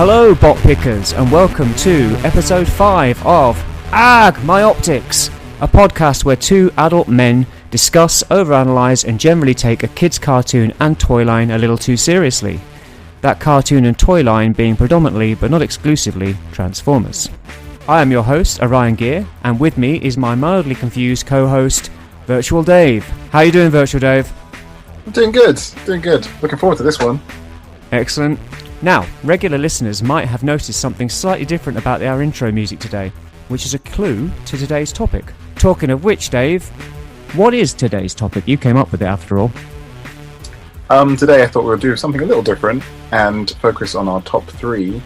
Hello, bot pickers, and welcome to episode 5 of AARGH My Optics, a podcast where two adult men discuss, overanalyze, and generally take a kid's cartoon and toy line a little too seriously. That cartoon and toy line being predominantly, but not exclusively, Transformers. I am your host, Orion Ghia, and with me is my mildly confused co-host, Virtual Dave. How you doing, Virtual Dave? I'm doing good. Looking forward to this one. Excellent. Now, regular listeners might have noticed something slightly different about our intro music today, which is a clue to today's topic. Talking of which, Dave, what is today's topic? You came up with it after all. Today I thought we would do something a little different and focus on our top 3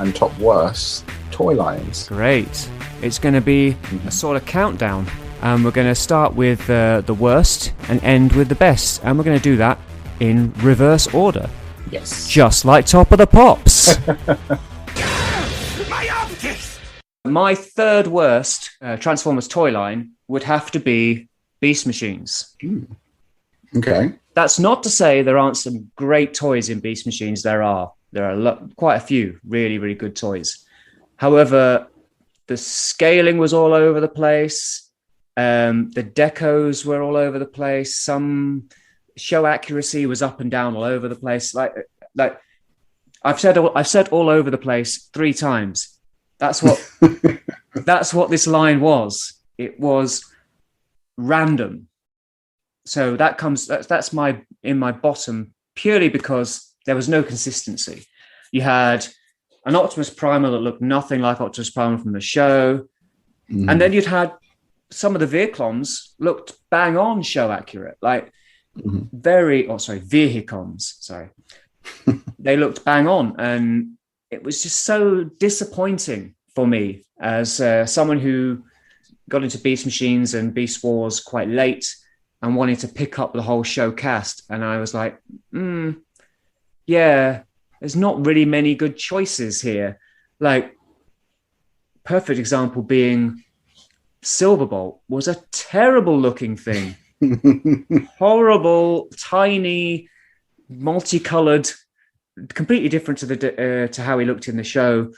and top worst toy lines. Great. It's going to be a sort of countdown. We're going to start with the worst and end with the best. And we're going to do that in reverse order. Yes. Just like Top of the Pops. My third worst Transformers toy line would have to be Beast Machines. Okay. That's not to say there aren't some great toys in Beast Machines. There are quite a few really, really good toys. However, the scaling was all over the place. The decos were all over the place. Some show accuracy was up and down all over the place. Like I've said all over the place 3 times. That's what this line was. It was random. So that's in my bottom purely because there was no consistency. You had an Optimus Primal that looked nothing like Optimus Primal from the show, and then you'd had some of the Vehiclons looked bang on show accurate, like Vehicons. Sorry, they looked bang on, and it was just so disappointing for me as someone who got into Beast Machines and Beast Wars quite late and wanted to pick up the whole show cast. And I was like, yeah, there's not really many good choices here. Like, perfect example being Silverbolt was a terrible looking thing. Horrible, tiny, multicolored, completely different to how he looked in the show.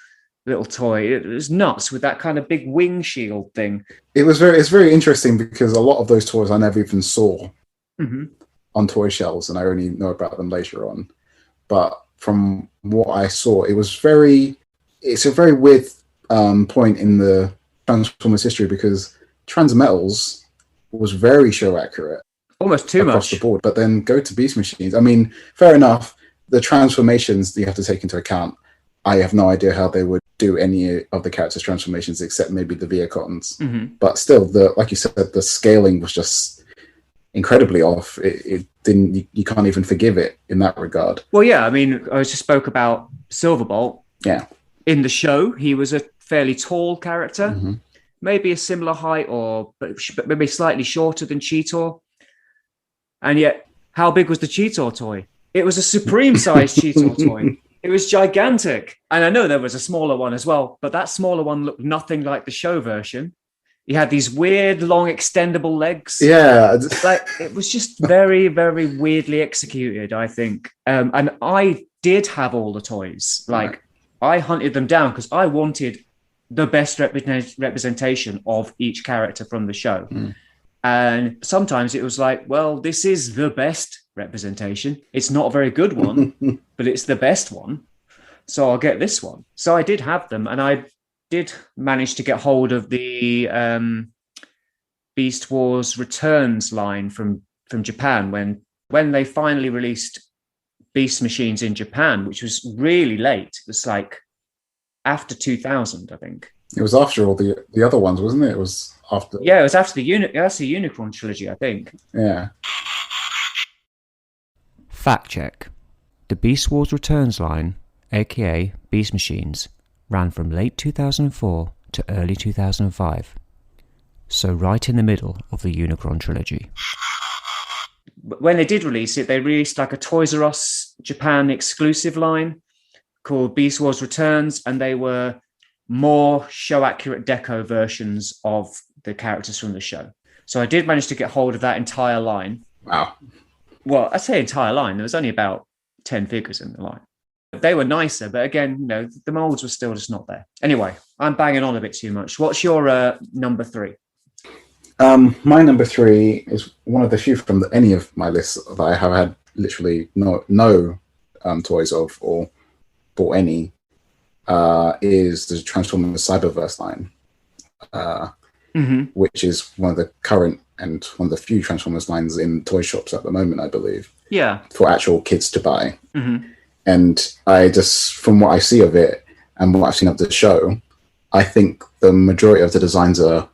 Little toy. It was nuts with that kind of big wing shield thing. It's very interesting because a lot of those toys I never even saw on toy shelves, and I only know about them later on. But from what I saw, it's a very weird point in the Transformers history because Transmetals was very show accurate. Almost too across much. the board. But then go to Beast Machines. I mean, fair enough. The transformations you have to take into account. I have no idea how they would do any of the characters' transformations except maybe the Vehicons. But still, like you said, the scaling was just incredibly off. It didn't. You can't even forgive it in that regard. Well, yeah. I mean, I just spoke about Silverbolt. Yeah. In the show, he was a fairly tall character, maybe a similar height, but maybe slightly shorter than Cheetor. And yet, how big was the Cheetor toy? It was a supreme-sized Cheetor toy. It was gigantic. And I know there was a smaller one as well, but that smaller one looked nothing like the show version. He had these weird, long, extendable legs. Yeah. Like, it was just very, very weirdly executed, I think. And I did have all the toys. Like, I hunted them down because I wanted the best representation of each character from the show. And sometimes it was like, well, this is the best representation. It's not a very good one, but it's the best one. So I'll get this one. So I did have them, and I did manage to get hold of the Beast Wars Returns line from Japan when they finally released Beast Machines in Japan, which was really late. It was like after 2000, I think. It was after all the other ones, wasn't it? It was after. Yeah, it was after the Unicron trilogy, I think. Yeah. Fact check. The Beast Wars Returns line, aka Beast Machines, ran from late 2004 to early 2005. So right in the middle of the Unicron trilogy. When they did release it, they released like a Toys R Us Japan exclusive line called Beast Wars Returns, and they were more show-accurate deco versions of the characters from the show. So I did manage to get hold of that entire line. Wow. Well, I say entire line. There was only about 10 figures in the line. They were nicer, but again, you know, the molds were still just not there. Anyway, I'm banging on a bit too much. What's your number 3? My number 3 is one of the few from any of my lists that I have had literally no toys of or bought any. Is the Transformers Cyberverse line, which is one of the current and one of the few Transformers lines in toy shops at the moment, I believe. Yeah. For actual kids to buy. And I just, from what I see of it and what I've seen of the show, I think the majority of the designs are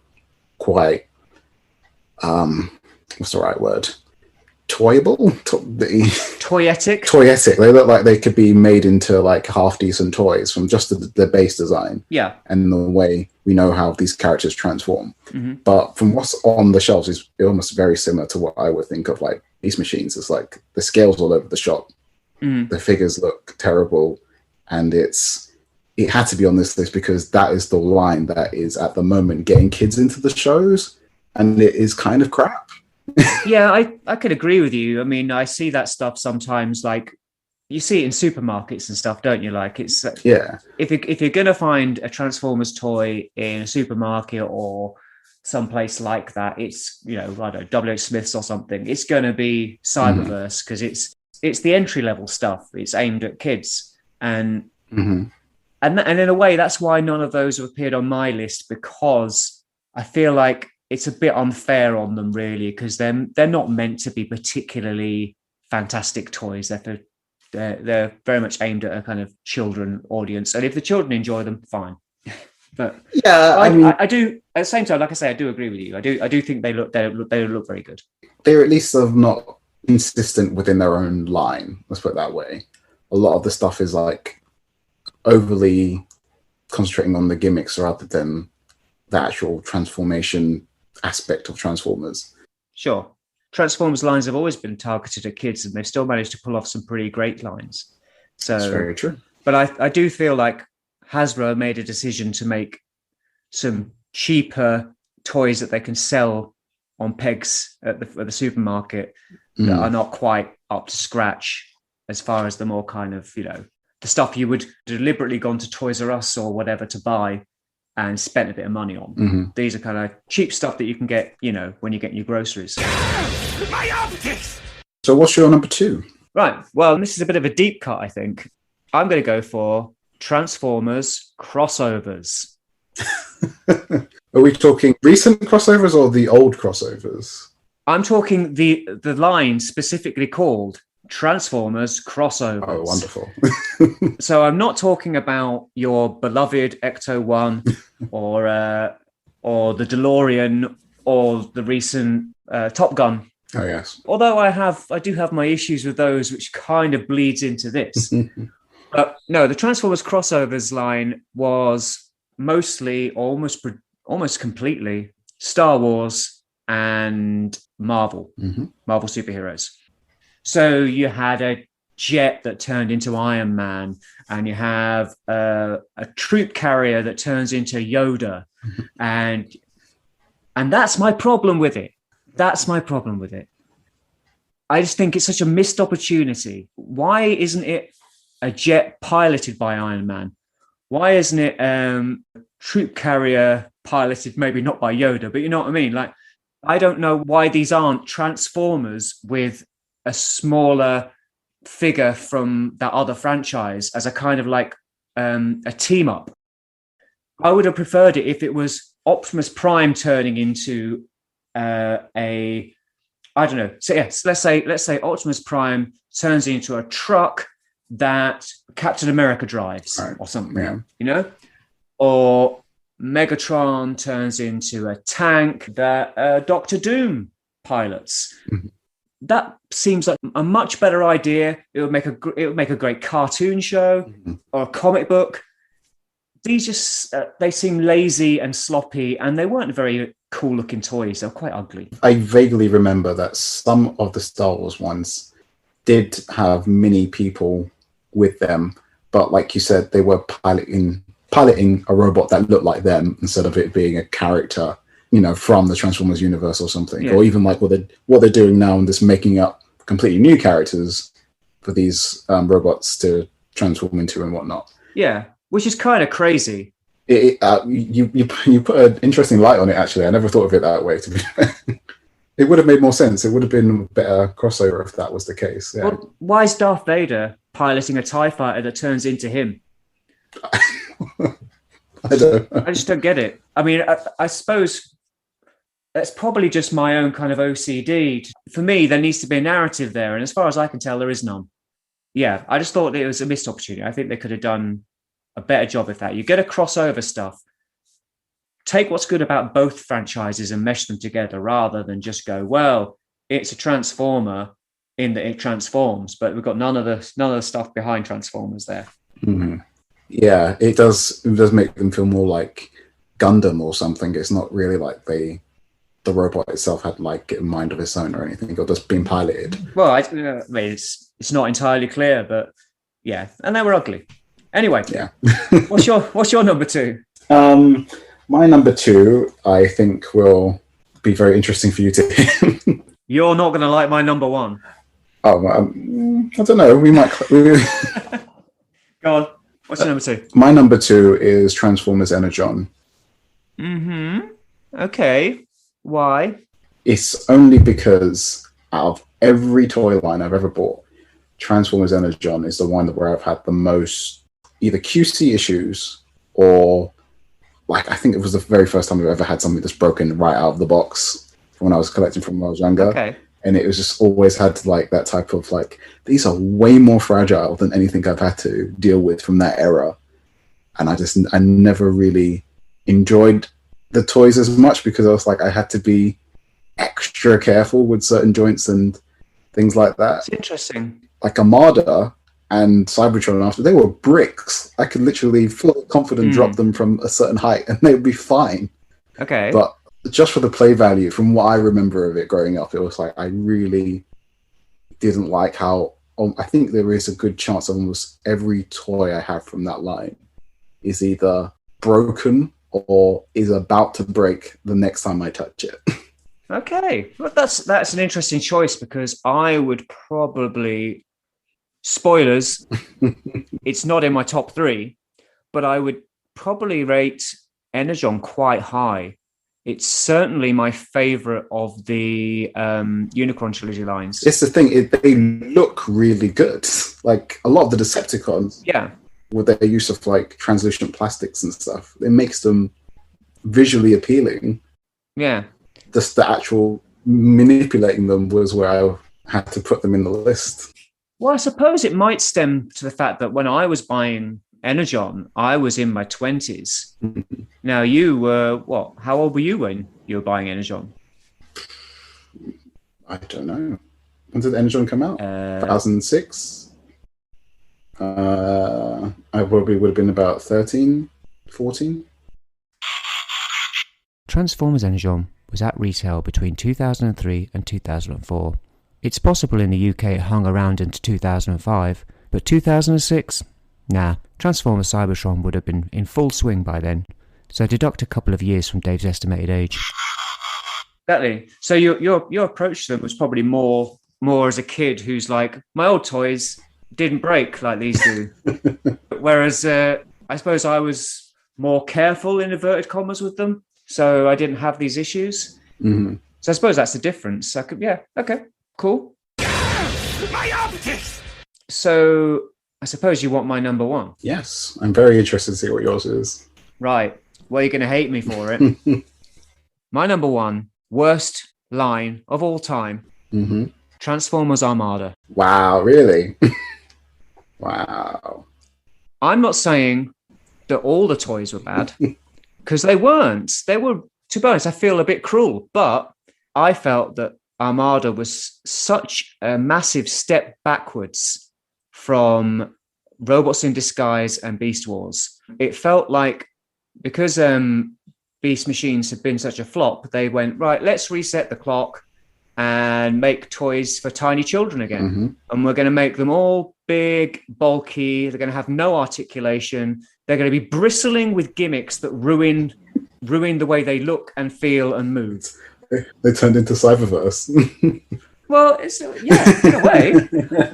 quite, what's the right word? Toyable? Toyetic? Toyetic. They look like they could be made into like half decent toys from just the base design. Yeah. And the way we know how these characters transform. But from what's on the shelves is almost very similar to what I would think of like Beast Machines. It's like the scales all over the shop. The figures look terrible. And it had to be on this list because that is the line that is at the moment getting kids into the shows. And it is kind of crap. Yeah, I could agree with you. I mean, I see that stuff sometimes, like you see it in supermarkets and stuff, don't you? Like it's if you're gonna find a Transformers toy in a supermarket or someplace like that, it's, you know, I don't know, WH Smith's or something. It's gonna be Cyberverse because it's the entry level stuff. It's aimed at kids, and in a way, that's why none of those have appeared on my list, because I feel like it's a bit unfair on them, really, because they're not meant to be particularly fantastic toys. They're very much aimed at a kind of children audience, and if the children enjoy them, fine. But yeah, I do at the same time, like I say, I do agree with you. I do think they look very good. They're at least not consistent within their own line. Let's put it that way. A lot of the stuff is like overly concentrating on the gimmicks rather than the actual transformation aspect of Transformers. Sure. Transformers lines have always been targeted at kids, and they've still managed to pull off some pretty great lines. So that's very true. But I do feel like Hasbro made a decision to make some cheaper toys that they can sell on pegs at the supermarket that are not quite up to scratch as far as the more kind of, you know, the stuff you would deliberately gone to Toys R Us or whatever to buy and spent a bit of money on. These are kind of cheap stuff that you can get, you know, when you get your groceries. My optics! So what's your number 2? Right. Well, this is a bit of a deep cut, I think. I'm going to go for Transformers crossovers. Are we talking recent crossovers or the old crossovers? I'm talking the line specifically called Transformers crossovers. Oh, wonderful. So I'm not talking about your beloved Ecto-1 or the DeLorean or the recent Top Gun. Oh, yes. Although I do have my issues with those, which kind of bleeds into this. But no, the Transformers crossovers line was mostly, almost completely, Star Wars and Marvel superheroes. So you had a jet that turned into Iron Man, and you have a troop carrier that turns into Yoda, and that's my problem with it. I just think it's such a missed opportunity. Why isn't it a jet piloted by Iron Man? Why isn't it a troop carrier piloted, maybe not by Yoda, but you know what I mean? Like, I don't know why these aren't Transformers with a smaller figure from that other franchise as a kind of like a team up. I would have preferred it if it was Optimus Prime turning into I don't know. So yes, let's say Optimus Prime turns into a truck that Captain America drives, or something, you know, or Megatron turns into a tank that Doctor Doom pilots. That seems like a much better idea. It would make a great cartoon show or a comic book. These just they seem lazy and sloppy, and they weren't very cool looking toys. They're quite ugly. I vaguely remember that some of the Star Wars ones did have mini people with them, but like you said, they were piloting a robot that looked like them instead of it being a character, you know, from the Transformers universe or something. Or even like what they're doing now and just making up completely new characters for these robots to transform into and whatnot. Yeah, which is kind of crazy. You put an interesting light on it, actually. I never thought of it that way, to be fair. It would have made more sense. It would have been a better crossover if that was the case. Yeah. Well, why is Darth Vader piloting a TIE fighter that turns into him? I just don't get it. I mean, I suppose that's probably just my own kind of OCD. For me, there needs to be a narrative there. And as far as I can tell, there is none. Yeah, I just thought it was a missed opportunity. I think they could have done a better job with that. You get a crossover stuff. Take what's good about both franchises and mesh them together rather than just go, well, it's a Transformer in that it transforms, but we've got none of the stuff behind Transformers there. Mm-hmm. Yeah, it does make them feel more like Gundam or something. It's not really like the robot itself had like a mind of its own or anything, or just being piloted. Well, I mean, it's not entirely clear, but yeah, and they were ugly. Anyway, yeah. what's your number two? My number two, I think, will be very interesting for you to hear. You're not going to like my number one. Oh, I don't know. We might. Go on. What's your number two? My number two is Transformers Energon. Mm-hmm. Okay. Why? It's only because out of every toy line I've ever bought, Transformers Energon is the one where I've had the most either QC issues or, like, I think it was the very first time I've ever had something that's broken right out of the box when I was collecting from when I was younger. Okay. And it was just always had like that type of like, these are way more fragile than anything I've had to deal with from that era. And I never really enjoyed the toys as much because I was like, I had to be extra careful with certain joints and things like that. It's interesting. Like Armada and Cybertron after, they were bricks. I could literally feel confident drop them from a certain height and they would be fine. Okay. But just for the play value, from what I remember of it growing up, it was like I really didn't like how I think there is a good chance almost every toy I have from that line is either broken or is about to break the next time I touch it. Okay. Well, that's an interesting choice because I would probably, spoilers, it's not in my top three, but I would probably rate Energon quite high. It's certainly my favorite of the Unicron trilogy lines. It's the thing, they look really good. Like a lot of the Decepticons, yeah, with their use of like translucent plastics and stuff, it makes them visually appealing. Yeah. Just the actual manipulating them was where I had to put them in the list. Well, I suppose it might stem to the fact that when I was buying Energon, I was in my 20s. Now, you were, what? How old were you when you were buying Energon? I don't know. When did Energon come out? 2006? I probably would have been about 13, 14. Transformers Energon was at retail between 2003 and 2004. It's possible in the UK it hung around into 2005, but 2006? Nah, Transformers Cybertron would have been in full swing by then, so deduct a couple of years from Dave's estimated age. Exactly. So your approach to them was probably more as a kid who's like, my old toys didn't break like these do. Whereas I suppose I was more careful in inverted commas with them, so I didn't have these issues. Mm-hmm. So I suppose that's the difference. Okay, cool. My optics! So I suppose you want my number one. Yes, I'm very interested to see what yours is. Right. Well, you're going to hate me for it. My number one, worst line of all time, Transformers Armada. Wow, really? Wow. I'm not saying that all the toys were bad, because they weren't. They were, to be honest, I feel a bit cruel, but I felt that Armada was such a massive step backwards from Robots in Disguise and Beast Wars. It felt like because Beast Machines had been such a flop, they went, right, let's reset the clock and make toys for tiny children again. And we're going to make them all big, bulky. They're going to have no articulation. They're going to be bristling with gimmicks that ruin the way they look and feel and move. They turned into Cyberverse. Well, in a way.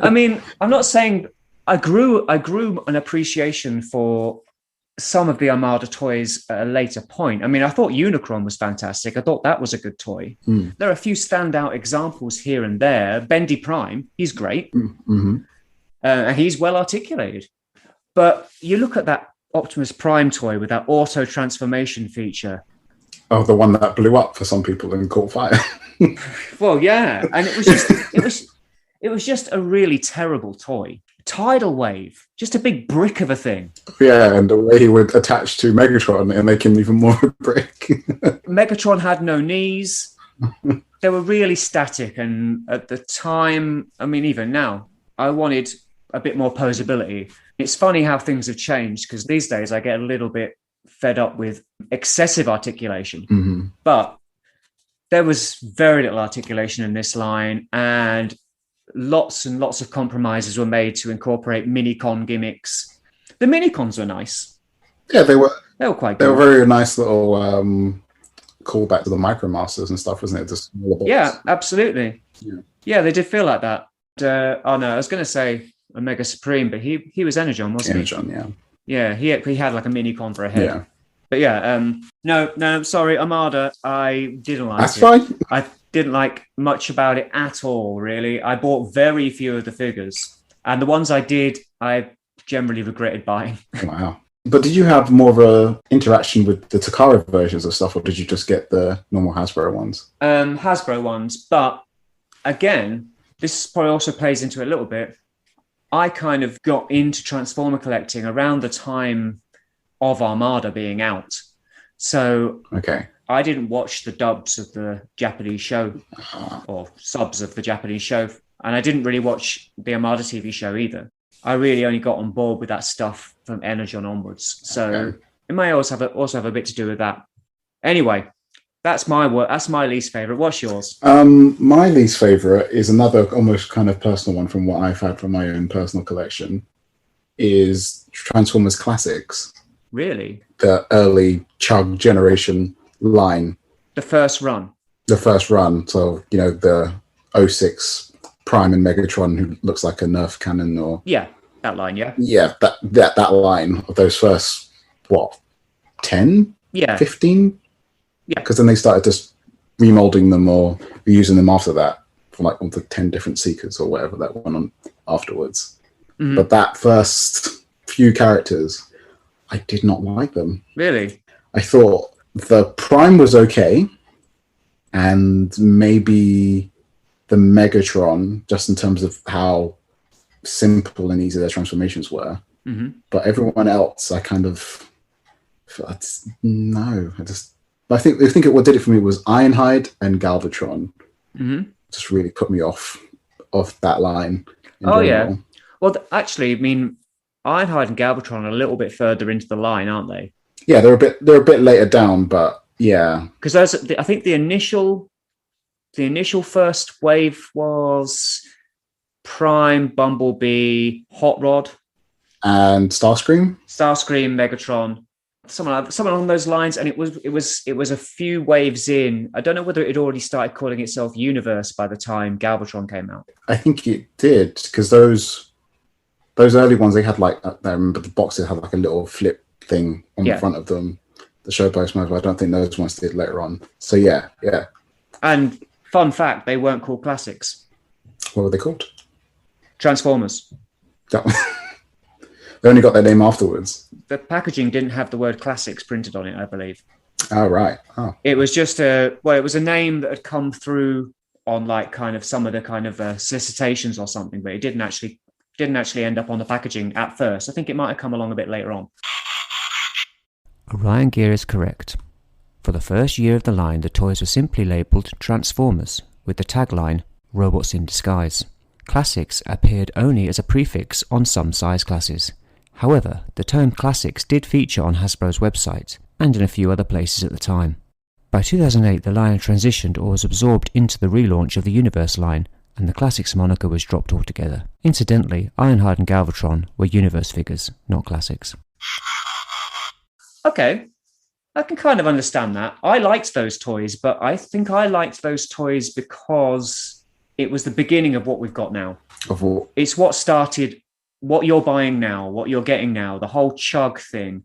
I mean, I'm not saying I grew an appreciation for some of the Armada toys at a later point. I mean, I thought Unicron was fantastic. I thought that was a good toy. There are a few standout examples here and there. Bendy Prime, he's great. And he's well articulated. But you look at that Optimus Prime toy with that auto transformation feature. Oh, the one that blew up for some people and caught fire. Well, yeah. And it was just a really terrible toy. Tidal Wave, just a big brick of a thing. Yeah, and the way he would attach to Megatron and make him even more of a brick. Megatron had no knees. They were really static. And at the time, I mean, even now, I wanted a bit more posability. It's funny how things have changed, because these days I get a little bit fed up with excessive articulation. But there was very little articulation in this line, and lots and lots of compromises were made to incorporate Minicon gimmicks. The Minicons were nice. Yeah, they were quite good. They were very nice little callback to the Micromasters and stuff, wasn't it? Just smaller box. Yeah, absolutely. Yeah, they did feel like that. Oh no, I was going to say Omega Supreme, but he was Energon, wasn't he? Energon, yeah. Yeah, he had like a Minicon for a head. Yeah. But yeah, no, sorry, Armada, I didn't like That's it. fine. I didn't like much about it at all, really. I bought very few of the figures, and the ones I did, I generally regretted buying. Wow. But did you have more of a interaction with the Takara versions of stuff, or did you just get the normal Hasbro ones? Hasbro ones, but again, this probably also plays into it a little bit. I kind of got into Transformer collecting around the time of Armada being out. So okay, I didn't watch the dubs of the Japanese show or subs of the Japanese show. And I didn't really watch the Armada TV show either. I really only got on board with that stuff from Energon onwards. So it may also have a bit to do with that. Anyway, that's my least favorite. What's yours? My least favorite is another almost kind of personal one from what I've had from my own personal collection, is Transformers Classics. Really? The early Chug generation line. The first run. So, the 06 Prime and Megatron who looks like a Nerf cannon, or that line, yeah, that line of those first 10, 15, because then they started just remolding them or reusing them after that for like all the 10 different Seekers or whatever that went on afterwards. But that first few characters, I did not like them. Really? I thought the Prime was okay, and maybe the Megatron, just in terms of how simple and easy their transformations were. But everyone else, I kind of I think what did it for me was Ironhide and Galvatron. Just really put me off that line. Yeah. Well, actually, I mean, Ironhide and Galvatron are a little bit further into the line, aren't they? Yeah, they're a bit later down, but yeah. Because I think the initial first wave was Prime, Bumblebee, Hot Rod, and Starscream, Megatron, someone along those lines. And it was a few waves in. I don't know whether it had already started calling itself Universe by the time Galvatron came out. I think it did, because those early ones, they had I remember the boxes had like a little flip thing on the front of them. The Showbox mode, I don't think those ones did later on. So yeah. And fun fact, they weren't called Classics. What were they called? Transformers. They only got their name afterwards. The packaging didn't have the word Classics printed on it, I believe. Oh, right. Oh. It was just it was a name that had come through on like kind of some of the kind of solicitations or something, but it didn't actually end up on the packaging at first. I think it might have come along a bit later on. Orion Ghia is correct. For the first year of the line, the toys were simply labelled Transformers, with the tagline, Robots in Disguise. Classics appeared only as a prefix on some size classes. However, the term Classics did feature on Hasbro's website, and in a few other places at the time. By 2008, the line had transitioned or was absorbed into the relaunch of the Universe line, and the Classics moniker was dropped altogether. Incidentally, Ironhide and Galvatron were Universe figures, not Classics. Okay, I can kind of understand that. I liked those toys, but I think I liked those toys because it was the beginning of what we've got now. Of what? It's what started what you're buying now, what you're getting now, the whole chug thing,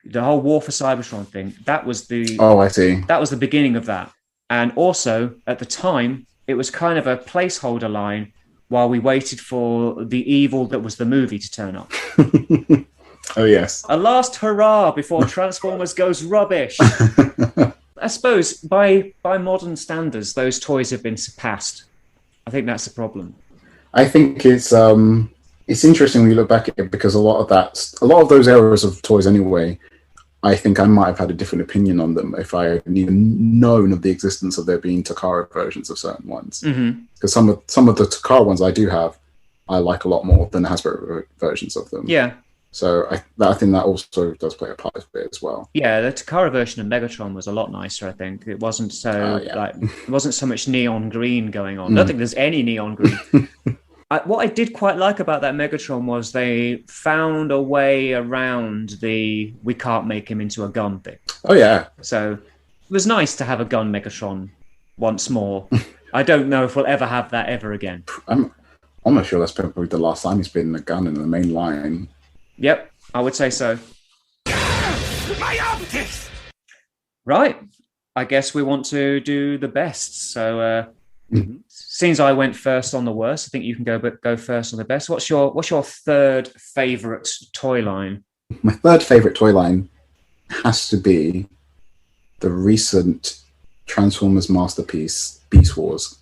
the whole War for Cybertron thing, that was the I see. That was the beginning of that. And also at the time, it was kind of a placeholder line while we waited for the evil that was the movie to turn up. Oh yes. A last hurrah before Transformers goes rubbish. I suppose by modern standards, those toys have been surpassed. I think that's the problem. I think it's interesting when you look back at it, because a lot of those eras of toys anyway, I think I might have had a different opinion on them if I had even known of the existence of there being Takara versions of certain ones. Because some of the Takara ones I do have, I like a lot more than the Hasbro versions of them. Yeah. So I think that also does play a part of it as well. Yeah, the Takara version of Megatron was a lot nicer, I think. It wasn't so it wasn't so much neon green going on. I don't think there's any neon green. What I did quite like about that Megatron was they found a way around the we can't make him into a gun thing. Oh yeah. So it was nice to have a gun Megatron once more. I don't know if we'll ever have that ever again. I'm almost sure that's probably the last time he's been a gun in the main line. Yep, I would say so. My optics! Right. I guess we want to do the best. So since I went first on the worst, I think you can go first on the best. What's your third favorite toy line? My third favorite toy line has to be the recent Transformers masterpiece Beast Wars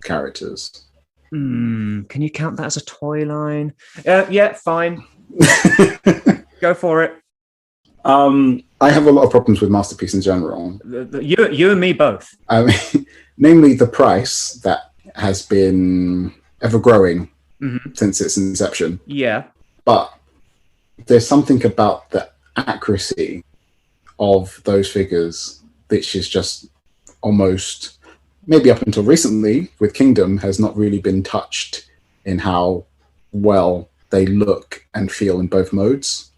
characters. Can you count that as a toy line? Yeah, fine. Go for it. I have a lot of problems with Masterpiece in general. You and me both. Namely, the price that has been ever growing since its inception. Yeah. But there's something about the accuracy of those figures which is just almost, maybe up until recently with Kingdom, has not really been touched in how well they look and feel in both modes.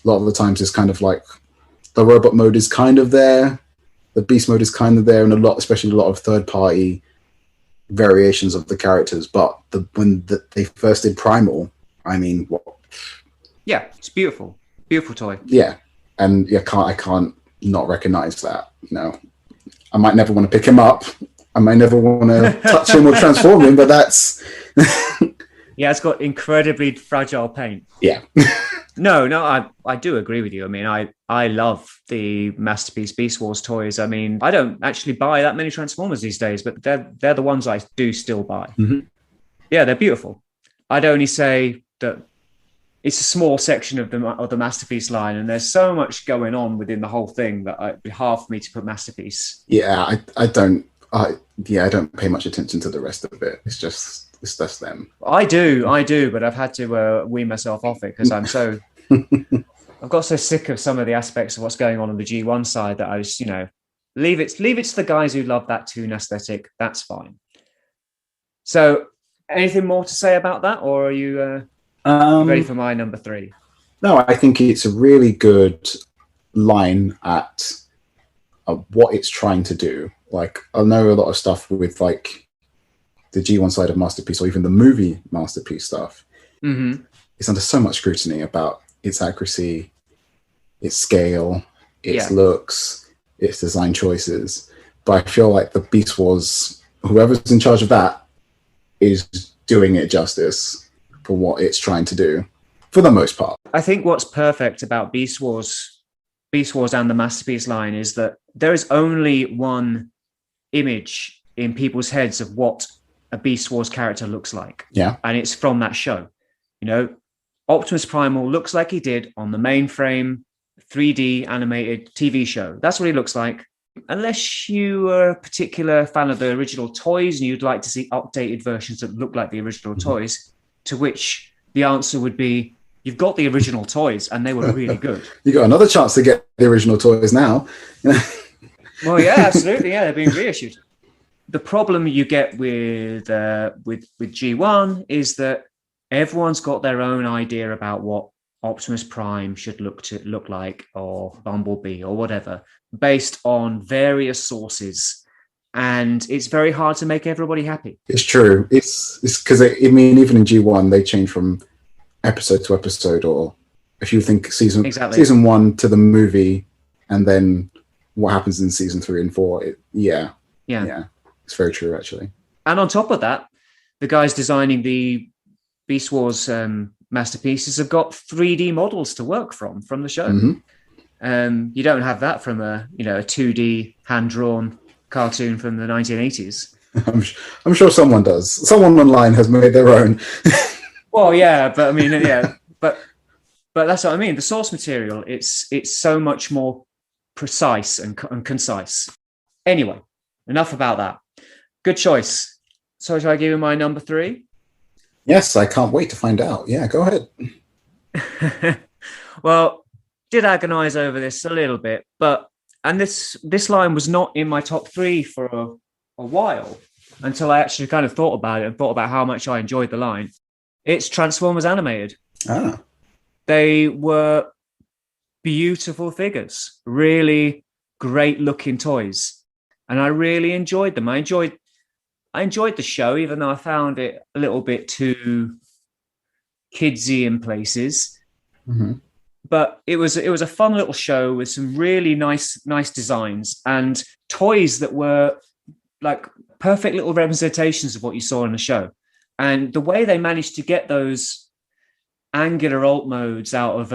A lot of the times it's kind of like the robot mode is kind of there, the beast mode is kind of there, and especially a lot of third-party variations of the characters. But when they first did Primal, I mean, what? Yeah, it's beautiful toy. Yeah, and I can't not recognize that. I might never want to pick him up. I might never want to touch him or transform him, but that's. Yeah, it's got incredibly fragile paint. Yeah. No, I do agree with you. I mean, I love the Masterpiece Beast Wars toys. I mean, I don't actually buy that many Transformers these days, but they're the ones I do still buy. Yeah, they're beautiful. I'd only say that it's a small section of the Masterpiece line, and there's so much going on within the whole thing that it'd be hard for me to put Masterpiece. Yeah, I don't pay much attention to the rest of it. It's just them. I do, but I've had to wean myself off it because I'm so. I've got so sick of some of the aspects of what's going on the G1 side that I was, leave it to the guys who love that toon aesthetic. That's fine. So, anything more to say about that, or are you ready for my number 3? No, I think it's a really good line at what it's trying to do. Like, I know a lot of stuff with like the G1 side of Masterpiece, or even the movie Masterpiece stuff. It's under so much scrutiny about its accuracy, its scale, its looks, its design choices. But I feel like the Beast Wars, whoever's in charge of that, is doing it justice for what it's trying to do, for the most part. I think what's perfect about Beast Wars and the Masterpiece line is that there is only one image in people's heads of what a Beast Wars character looks like. Yeah. And it's from that show. Optimus Primal looks like he did on the mainframe 3D animated TV show. That's what he looks like. Unless you are a particular fan of the original toys and you'd like to see updated versions that look like the original toys, to which the answer would be, you've got the original toys and they were really good. You got another chance to get the original toys now. Well, yeah, absolutely. Yeah, they're being reissued. The problem you get with G1 is that everyone's got their own idea about what Optimus Prime should look like, or Bumblebee, or whatever, based on various sources, and it's very hard to make everybody happy. It's true. It's because even in G1 they change from episode to episode, or if you think season Exactly. 1 to the movie, and then what happens in season 3 and 4. Yeah, it's very true, actually. And on top of that, the guys designing the Beast Wars masterpieces have got 3D models to work from the show. You don't have that from a 2D hand-drawn cartoon from the 1980s. I'm sure someone does. Someone online has made their own. Well, yeah, but I mean, yeah, but that's what I mean. The source material, it's so much more precise and concise. Anyway, enough about that. Good choice. So shall I give you my number 3? Yes, I can't wait to find out. Yeah, go ahead. Well, did agonize over this a little bit, and this line was not in my top 3 for a while, until I actually kind of thought about it and thought about how much I enjoyed the line. It's Transformers Animated. They were beautiful figures, really great looking toys, and I really enjoyed them. I enjoyed the show, even though I found it a little bit too kidsy in places. But it was a fun little show with some really nice designs and toys that were like perfect little representations of what you saw in the show. And the way they managed to get those angular alt modes out of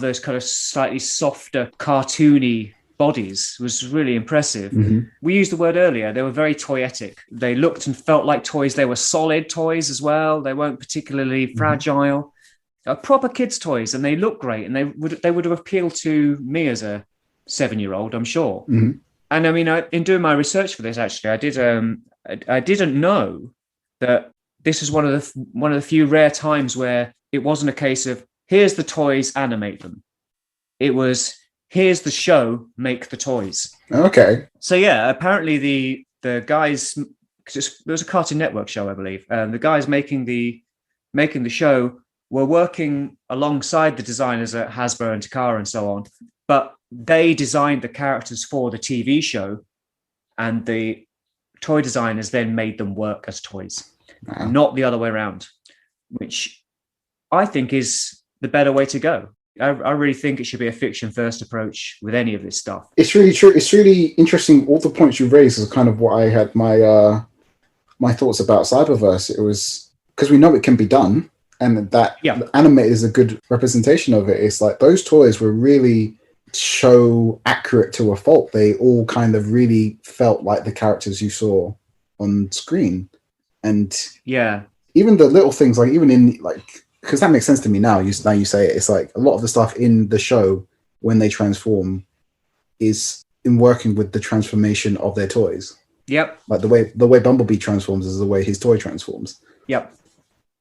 those kind of slightly softer, cartoony bodies was really impressive. We used the word earlier. They were very toyetic. They looked and felt like toys. They were solid toys as well. They weren't particularly fragile. Proper kids' toys, and they look great. And they would have appealed to me as a 7-year-old, I'm sure. And I mean, in doing my research for this, actually, I didn't know that this was one of the few rare times where it wasn't a case of here's the toys, animate them. It was here's the show, make the toys. Okay. So yeah, apparently the guys, because there was a Cartoon Network show, I believe, and the guys making the show were working alongside the designers at Hasbro and Takara and so on, but they designed the characters for the TV show, and the toy designers then made them work as toys, not the other way around, which I think is the better way to go. I really think it should be a fiction-first approach with any of this stuff. It's really true. It's really interesting. All the points you raised is kind of what I had my thoughts about Cyberverse. It was because we know it can be done, and that animated is a good representation of it. It's like those toys were really show accurate to a fault. They all kind of really felt like the characters you saw on screen, and even the little things, like even in like, because that makes sense to me now. You say it. It's like a lot of the stuff in the show when they transform is in working with the transformation of their toys. Yep. Like the way Bumblebee transforms is the way his toy transforms. Yep.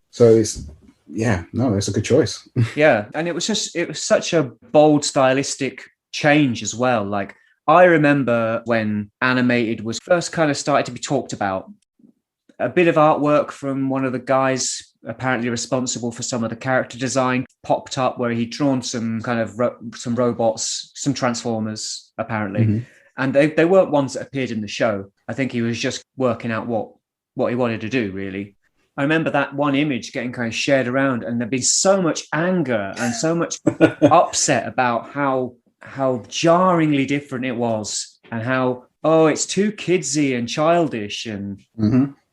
So it's a good choice. Yeah, and it was such a bold stylistic change as well. Like I remember when animated was first kind of started to be talked about, a bit of artwork from one of the guys apparently responsible for some of the character design popped up where he'd drawn some kind of some robots, some Transformers apparently, and they weren't ones that appeared in the show. I think he was just working out what he wanted to do, really. I remember that one image getting kind of shared around, and there'd been so much anger and so much upset about how jarringly different it was, and how it's too kidsy and childish, and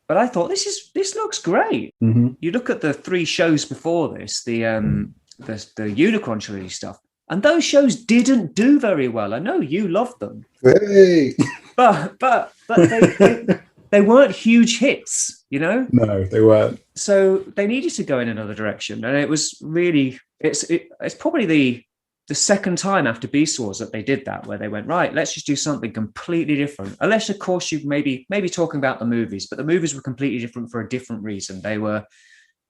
but I thought this looks great. You look at the 3 shows before this, the Unicorn Trilogy stuff, and those shows didn't do very well. I know you loved them, hey. but they weren't huge hits, you know? No, they weren't. So they needed to go in another direction. And it was really, it's probably the second time after Beast Wars that they did that, where they went, right, let's just do something completely different. Unless, of course, you maybe talking about the movies, but the movies were completely different for a different reason. They were,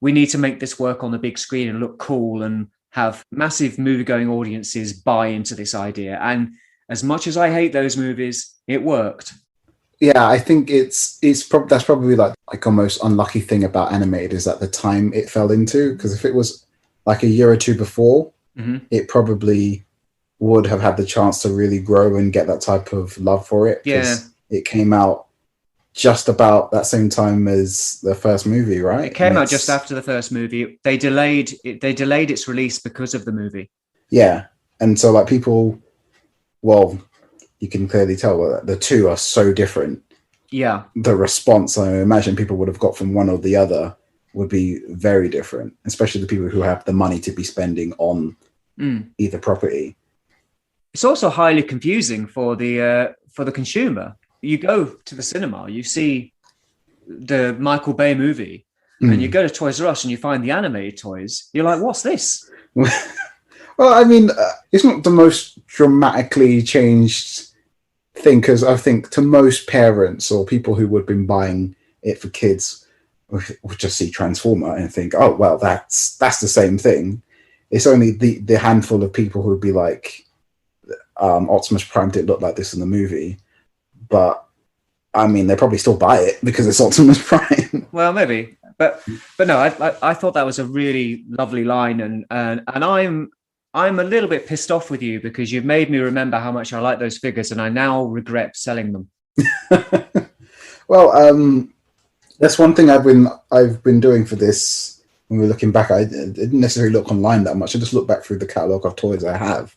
we need to make this work on the big screen and look cool and have massive movie-going audiences buy into this idea. And as much as I hate those movies, it worked. Yeah, I think that's probably like almost unlucky thing about animated is at the time it fell into, because if it was like a year or two before, it probably would have had the chance to really grow and get that type of love for it. Yeah, it came out just about that same time as the first movie, right? It came out just after the first movie. They delayed its release because of the movie. Yeah, and so like people, well, you can clearly tell that the two are so different. Yeah, the response I imagine people would have got from one or the other would be very different, especially the people who have the money to be spending on either property. It's also highly confusing for the consumer. You go to the cinema, you see the Michael Bay movie, and you go to Toys R Us and you find the animated toys. You're like, what's this? Well, I mean, it's not the most dramatically changed thing, because I think to most parents or people who would have been buying it for kids would just see Transformer and think, oh, well, that's the same thing. It's only the handful of people who would be like, Optimus Prime didn't look like this in the movie. But, I mean, they probably still buy it because it's Optimus Prime. Well, maybe. But no, I thought that was a really lovely line. And I'm a little bit pissed off with you because you've made me remember how much I like those figures, and I now regret selling them. Well, that's one thing I've been doing for this. When we're looking back, I didn't necessarily look online that much. I just look back through the catalog of toys I have,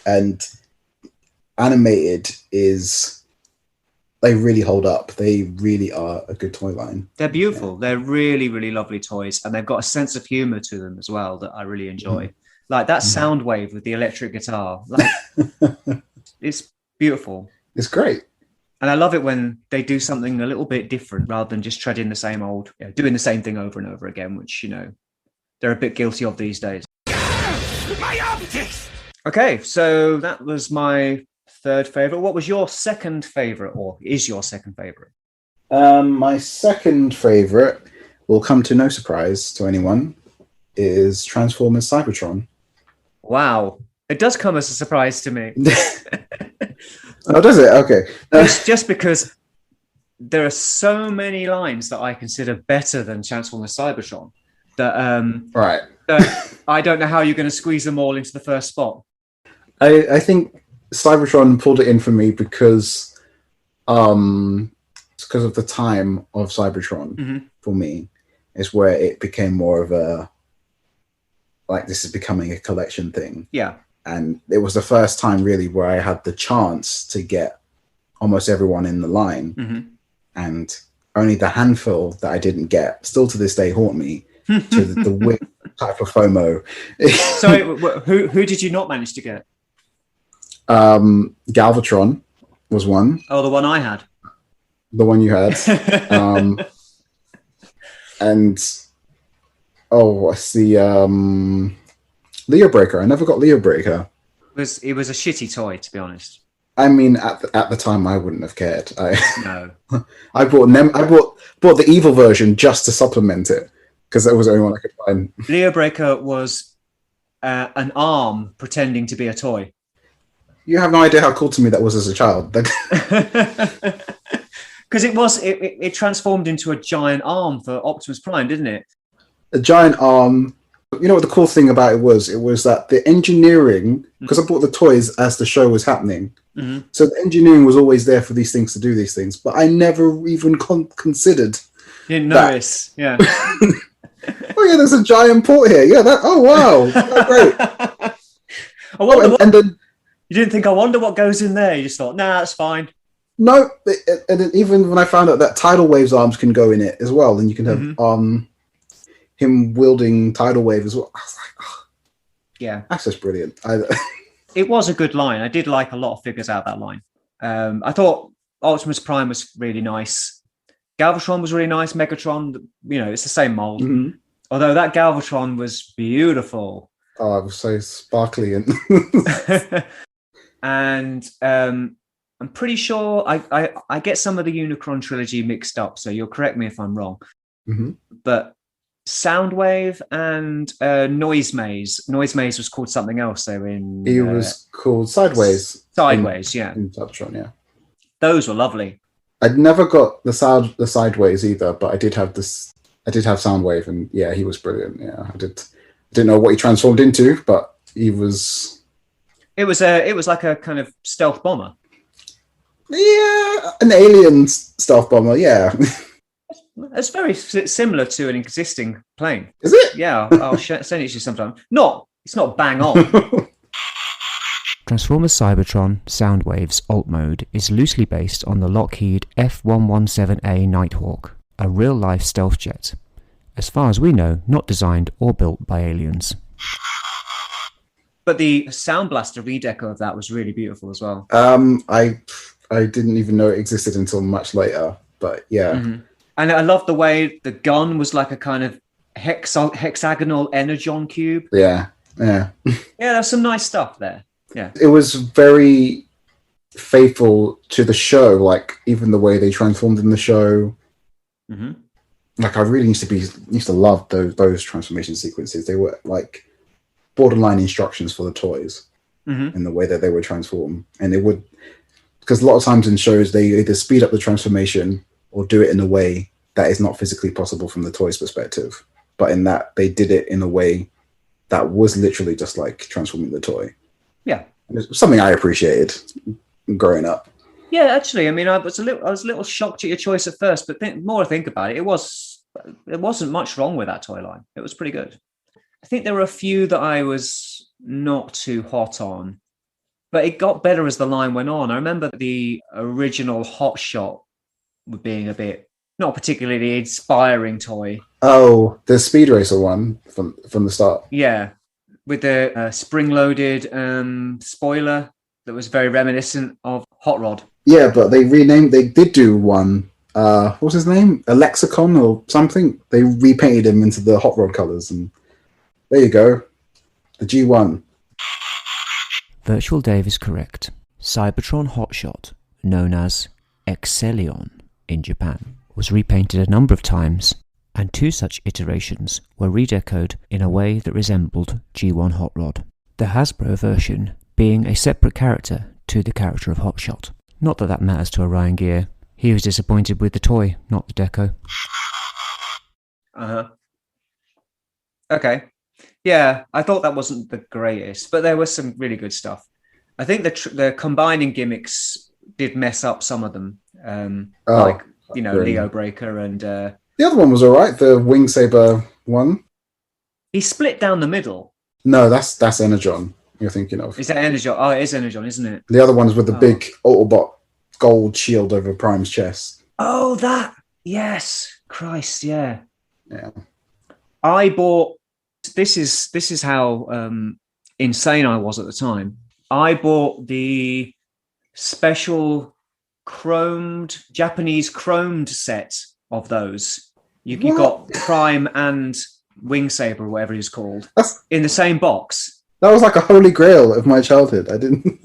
and animated they really hold up. They really are a good toy line. They're beautiful. Yeah. They're really, really lovely toys, and they've got a sense of humor to them as well that I really enjoy. Like that sound wave with the electric guitar. Like, it's beautiful. It's great. And I love it when they do something a little bit different rather than just treading the same old, doing the same thing over and over again, which, they're a bit guilty of these days. My optics! Okay, so that was my third favorite. What was your second favorite, or is your second favorite? My second favorite will come to no surprise to anyone, is Transformers Cybertron. Wow. It does come as a surprise to me. Oh, does it? Okay. It's just because there are so many lines that I consider better than Transformers Cybertron that, right. that I don't know how you're going to squeeze them all into the first spot. I think Cybertron pulled it in for me because it's because of the time of Cybertron for me is where it became more of a, like, this is becoming a collection thing. Yeah. And it was the first time really where I had the chance to get almost everyone in the line. And only the handful that I didn't get still to this day haunt me to the weird type of FOMO. Sorry, who did you not manage to get? Galvatron was one. Oh, the one I had. The one you had. And what's the Leo Breaker? I never got Leo Breaker. It was a shitty toy, to be honest. I mean, at the time, I wouldn't have cared. No. I bought the evil version just to supplement it because that was the only one I could find. Leo Breaker was an arm pretending to be a toy. You have no idea how cool to me that was as a child. Because it transformed into a giant arm for Optimus Prime, didn't it? A giant arm. You know what the cool thing about it was? It was that the engineering, because I bought the toys as the show was happening. So the engineering was always there for these things to do these things, but I never even considered. You didn't notice, yeah. Oh yeah, there's a giant port here. Yeah, oh wow, great. And then you didn't think, I wonder what goes in there. You just thought, nah, that's fine. No, and then even when I found out that Tidal Wave's arms can go in it as well, and you can have him wielding Tidal Wave as well. I was like, oh, yeah, that's just brilliant. It was a good line. I did like a lot of figures out of that line. I thought Optimus Prime was really nice. Galvatron was really nice. Megatron, it's the same mold. Although that Galvatron was beautiful. Oh, it was so sparkly and and I'm pretty sure I get some of the Unicron trilogy mixed up, so you'll correct me if I'm wrong. But Soundwave and Noise Maze. Noise Maze was called something else though He was called Sideways. Sideways, yeah. In Cybertron, yeah. Those were lovely. I'd never got the Sideways either, but I did have Soundwave, and yeah, he was brilliant. Yeah, I didn't know what he transformed into, but he was. It was like a kind of stealth bomber. Yeah, an alien stealth bomber. Yeah, It's very similar to an existing plane. is it? Yeah, I'll send it to you sometime. It's not bang on. Transformers Cybertron Soundwave's alt mode is loosely based on the Lockheed F-117A Nighthawk, a real-life stealth jet. As far as we know, not designed or built by aliens. But the Sound Blaster redeco of that was really beautiful as well. I didn't even know it existed until much later, but yeah. Mm-hmm. And I love the way the gun was like a kind of hexagonal energon cube. Yeah. Yeah, there's some nice stuff there. Yeah. It was very faithful to the show, like even the way they transformed in the show. Mm-hmm. Like I really used to love those transformation sequences. They were like borderline instructions for the toys in the way that they would transform. And it would, because a lot of times in shows they either speed up the transformation or do it in a way that is not physically possible from the toy's perspective. But in that, they did it in a way that was literally just like transforming the toy. Yeah, and it's something I appreciated growing up. Yeah, actually, I mean, I was a little shocked at your choice at first, but more I think about it, it wasn't much wrong with that toy line. It was pretty good. I think there were a few that I was not too hot on, but it got better as the line went on. I remember the original Hot Shot being a bit not particularly inspiring toy. Oh, the Speed Racer one from the start. Yeah, with the spring-loaded spoiler that was very reminiscent of Hot Rod. Yeah, but they did do one. What was his name? A Lexicon or something? They repainted him into the Hot Rod colours, and there you go. The G1. Virtual Dave is correct. Cybertron Hotshot, known as Excellion in Japan, was repainted a number of times, and 2 such iterations were redecoed in a way that resembled G1 Hot Rod. The Hasbro version being a separate character to the character of Hotshot. Not that matters to Orion Ghia. He was disappointed with the toy, not the deco. Okay. Yeah, I thought that wasn't the greatest, but there was some really good stuff. I think the combining gimmicks did mess up some of them, like Leo Breaker and the other one was all right. The Wing Saber one. He split down the middle. No, that's Energon you're thinking of. Is that Energon? Oh, it is Energon, isn't it? The other one's with the big Autobot gold shield over Prime's chest. Oh, that. Yes. Christ, yeah. Yeah. I bought. This is how insane I was at the time. I bought the special Japanese chromed set of those. You got Prime and Wing Saber, or whatever he's called, in the same box. That was like a holy grail of my childhood. I didn't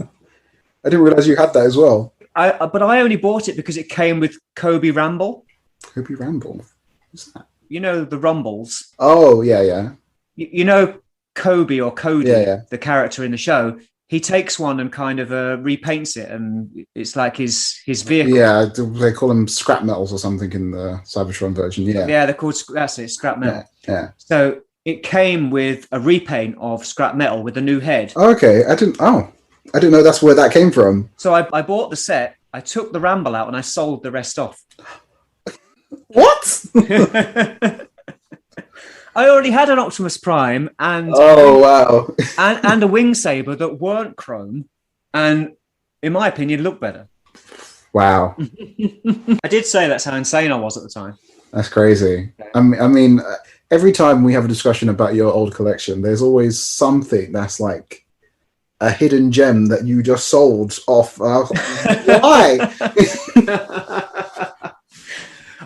realize you had that as well. But I only bought it because it came with Kobe Ramble. Kobe Ramble? What's that? You know the Rumbles. Oh, yeah. You know Kobe or Cody, the character in the show. He takes one and kind of repaints it, and it's like his vehicle. Yeah, they call them scrap metals or something in the Cybertron version. Yeah, they're called scrap metal. Yeah. So it came with a repaint of scrap metal with a new head. Okay, I didn't know that's where that came from. So I bought the set. I took the Ramble out and I sold the rest off. What? I already had an Optimus Prime and wow, and a Wing Saber that weren't chrome, and in my opinion, looked better. Wow. I did say that's how insane I was at the time. That's crazy. I mean, every time we have a discussion about your old collection, there's always something that's like a hidden gem that you just sold off. Why?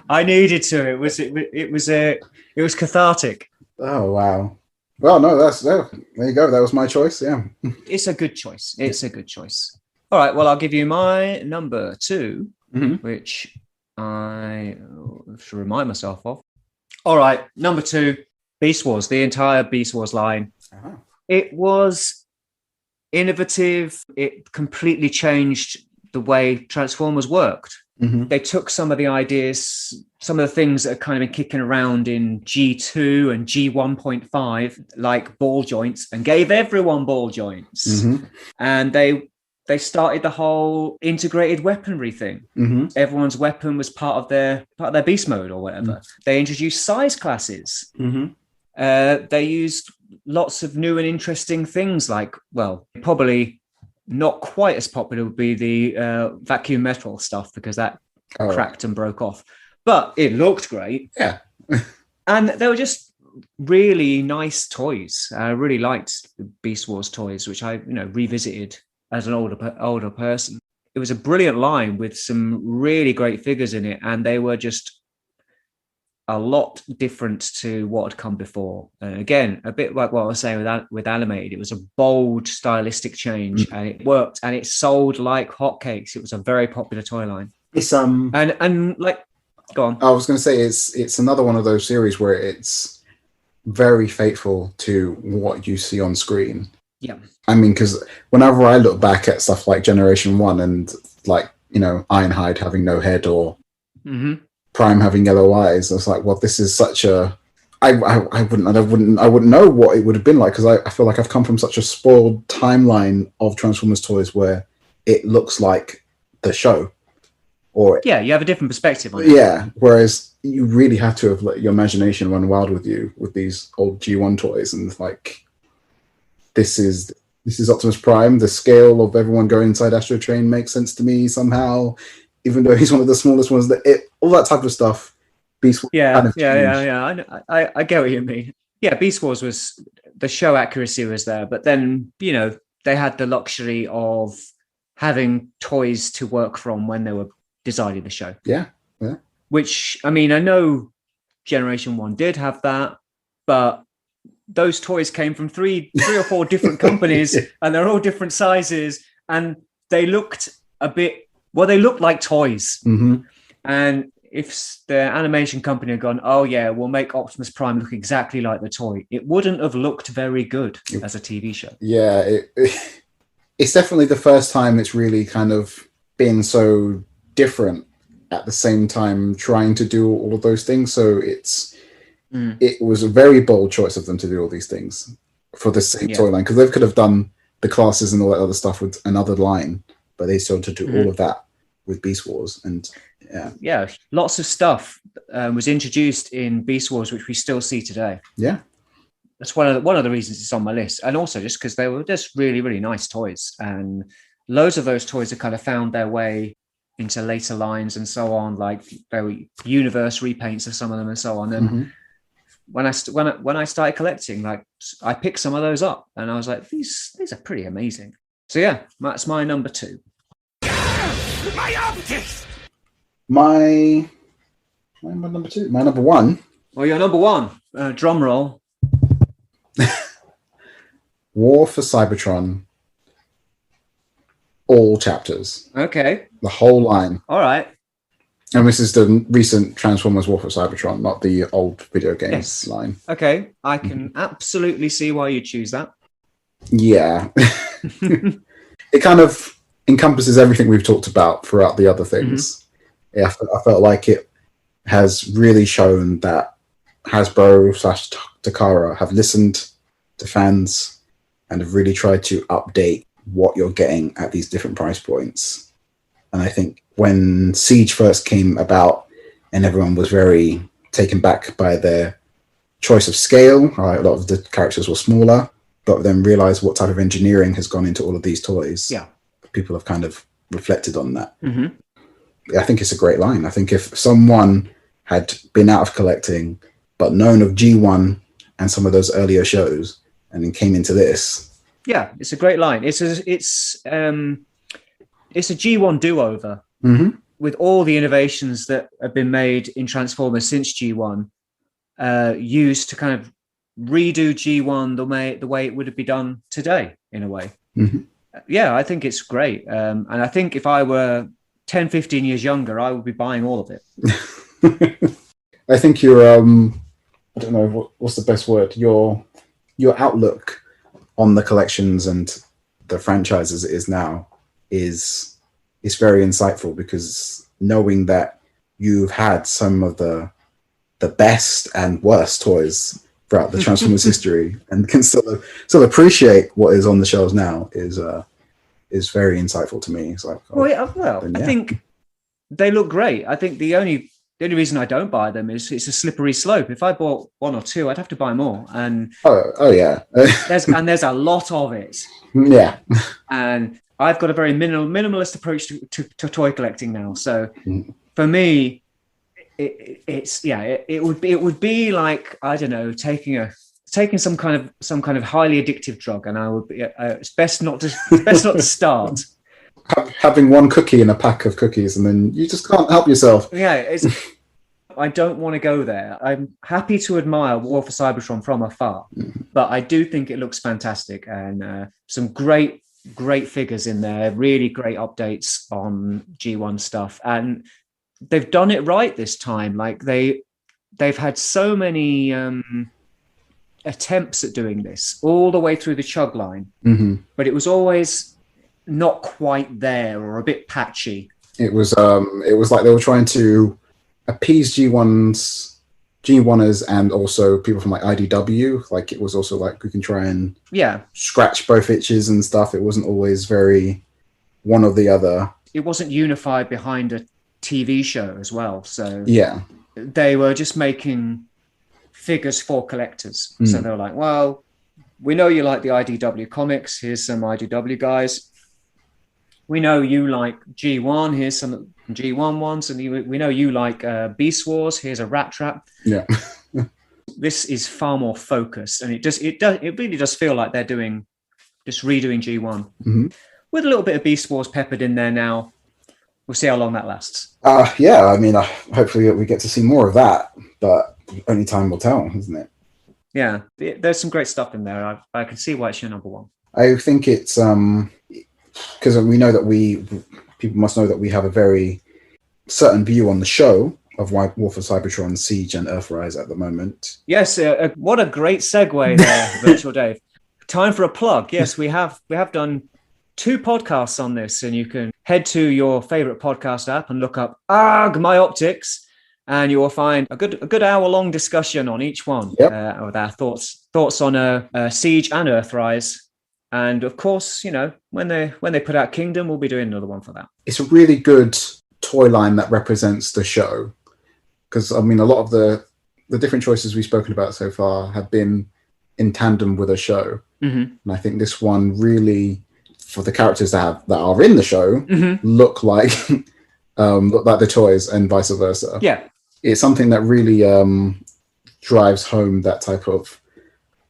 I needed to. It was cathartic. Oh wow! Well, no, there you go. That was my choice. Yeah, it's a good choice. All right. Well, I'll give you my number 2, which I should remind myself of. All right, number 2, Beast Wars. The entire Beast Wars line. Uh-huh. It was innovative. It completely changed the way Transformers worked. Mm-hmm. They took some of the ideas, some of the things that have kind of been kicking around in G2 and G1.5, like ball joints, and gave everyone ball joints. Mm-hmm. And they they started the whole integrated weaponry thing. Everyone's weapon was part of their beast mode or whatever. They introduced size classes. They used lots of new and interesting things, like, well, probably not quite as popular would be the vacuum metal stuff, because that cracked and broke off, but it looked great. Yeah. And they were just really nice toys. I really liked the Beast Wars toys, which I revisited as an older person. It was a brilliant line with some really great figures in it, and they were just a lot different to what had come before. And again, a bit like what I was saying with animated, it was a bold stylistic change, and it worked, and it sold like hotcakes. It was a very popular toy line. It's and like, go on. I was going to say it's another one of those series where it's very faithful to what you see on screen. Yeah. I mean, because whenever I look back at stuff like Generation 1 and, like, Ironhide having no head, or Prime having yellow eyes, I was like, well, this is such a... I wouldn't know what it would have been like, because I feel like I've come from such a spoiled timeline of Transformers toys where it looks like the show. Or yeah, you have a different perspective on it. Yeah, whereas you really have to have let your imagination run wild with you with these old G1 toys, and like, this is Optimus Prime. The scale of everyone going inside Astro Train makes sense to me somehow, even though he's one of the smallest ones. All that type of stuff. Beast Wars. Yeah. I get what you mean. Yeah, Beast Wars was, the show accuracy was there, but then they had the luxury of having toys to work from when they were designing the show. Yeah. Which, I mean, I know Generation 1 did have that, but those toys came from three or four different companies, and they're all different sizes, and they looked they looked like toys. And if the animation company had gone, oh yeah, we'll make Optimus Prime look exactly like the toy, it wouldn't have looked very good as a TV show. Yeah, it's definitely the first time it's really kind of been so different at the same time trying to do all of those things. So it was a very bold choice of them to do all these things for the same toy line, because they could have done the classes and all that other stuff with another line, but they still had to do all of that with Beast Wars. And lots of stuff was introduced in Beast Wars which we still see today. Yeah, that's one of the reasons it's on my list, and also just because they were just really, really nice toys, and loads of those toys have kind of found their way into later lines and so on, like very universe repaints of some of them and so on. And when I started collecting, like, I picked some of those up, and I was like, these are pretty amazing. So yeah, that's my number 2. My optics. My number 2. My number 1. Well, your number 1. Drum roll. War for Cybertron. All chapters. Okay. The whole line. All right. And this is the recent Transformers War for Cybertron, not the old video games line. Okay. I can absolutely see why you choose that. Yeah. It kind of encompasses everything we've talked about throughout the other things. Yeah, I felt like it has really shown that Hasbro / Takara have listened to fans and have really tried to update what you're getting at these different price points. And I think when Siege first came about and everyone was very taken back by their choice of scale, a lot of the characters were smaller, but then realized what type of engineering has gone into all of these toys. Yeah, people have kind of reflected on that. I think it's a great line. I think if someone had been out of collecting but known of G1 and some of those earlier shows and then came into this, yeah, it's a great line. It's a G1 do-over with all the innovations that have been made in Transformers since G1, used to kind of redo G1 the way it would be done today, in a way. Yeah, I think it's great. And I think if I were 10, 15 years younger, I would be buying all of it. I think your, I don't know, what's the best word? Your outlook on the collections and the franchise as it is now is very insightful, because knowing that you've had some of the best and worst toys throughout the Transformers history and can still appreciate what is on the shelves now is is very insightful to me. It's like, I think they look great. I think the only reason I don't buy them is it's a slippery slope. If I bought one or two, I'd have to buy more. And there's a lot of it. Yeah. And I've got a very minimalist approach to toy collecting now. So for me, it would be like, I don't know, taking some kind of highly addictive drug, and I would be it's best not to start. Having one cookie in a pack of cookies, and then you just can't help yourself. Yeah, I don't want to go there. I'm happy to admire War for Cybertron from afar, but I do think it looks fantastic, and some great figures in there, really great updates on G1 stuff, and they've done it right this time. Like they've had so many attempts at doing this all the way through the Chug line, but it was always not quite there or a bit patchy. It was like they were trying to appease G1ers and also people from like IDW. Like it was also like we can try and scratch both itches and stuff. It wasn't always very one or the other. It wasn't unified behind a TV show as well. So they were just making figures for collectors. So they were like, well, we know you like the IDW comics. Here's some IDW guys. We know you like G1. Here's some G1 ones. And we know you like Beast Wars. Here's a Rat Trap. Yeah. This is far more focused. And it really does feel like they're redoing G1 with a little bit of Beast Wars peppered in there now. We'll see how long that lasts. I mean, hopefully we get to see more of that, but only time will tell, isn't it? Yeah, there's some great stuff in there. I can see why it's your number one. I think it's because we know that people must know that we have a very certain view on the show of War for Cybertron, Siege, and Earthrise at the moment. Yes, what a great segue there, Virtual Dave. Time for a plug. Yes, we have done 2 podcasts on this, and you can head to your favorite podcast app and look up AARGH My Optics, and you will find a good hour-long discussion on each one with our thoughts on Siege and Earthrise. And of course, you know, when they put out Kingdom, we'll be doing another one for that. It's a really good toy line that represents the show, because I mean, a lot of the different choices we've spoken about so far have been in tandem with a show, and I think this one really, for the characters that are in the show, look like the toys, and vice versa. Yeah, it's something that really drives home that type of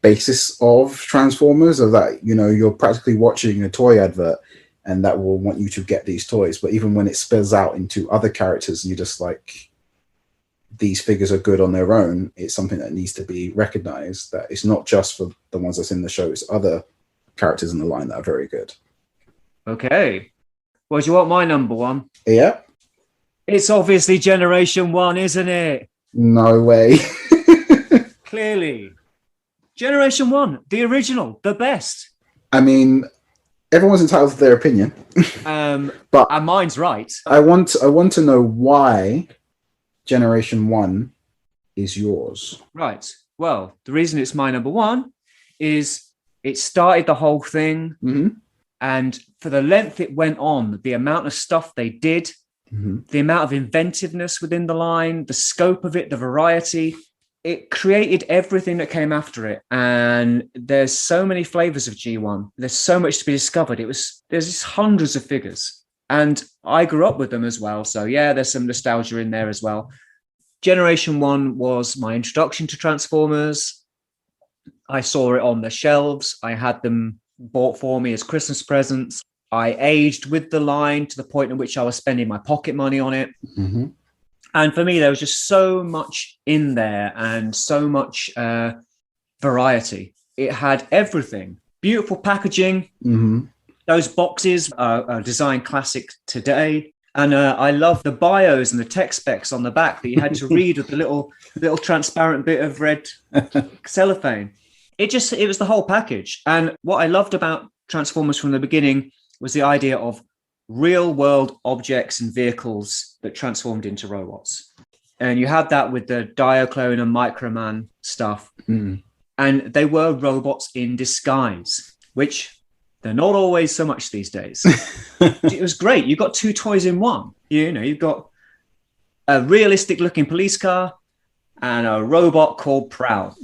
basis of Transformers, of that, you know, you're practically watching a toy advert and that will want you to get these toys, but even when it spills out into other characters and you're just like, these figures are good on their own, it's something that needs to be recognized, that it's not just for the ones that's in the show, it's other characters in the line that are very good. Okay, well, do you want my number one? Yeah, it's obviously Generation 1, isn't it? No way. Clearly Generation 1, the original, the best. I mean, everyone's entitled to their opinion. But and mine's right. I want to know why Generation 1 is yours. Right. Well, the reason it's my number one is it started the whole thing. And for the length it went on, the amount of stuff they did, the amount of inventiveness within the line, the scope of it, the variety, it created everything that came after it. And there's so many flavors of G1. There's so much to be discovered. There's just hundreds of figures. And I grew up with them as well. So yeah, there's some nostalgia in there as well. Generation 1 was my introduction to Transformers. I saw it on the shelves. I had them bought for me as Christmas presents. I aged with the line to the point at which I was spending my pocket money on it. And for me, there was just so much in there and so much variety. It had everything. Beautiful packaging. Those boxes are design classic today. And I love the bios and the tech specs on the back that you had to read with the little transparent bit of red cellophane. It was the whole package. And what I loved about Transformers from the beginning was the idea of real world objects and vehicles that transformed into robots. And you had that with the Diaclone and Microman stuff. And they were robots in disguise, which They're not always so much these days. It was great. You got 2 toys in one. You've got a realistic looking police car and a robot called Prowl.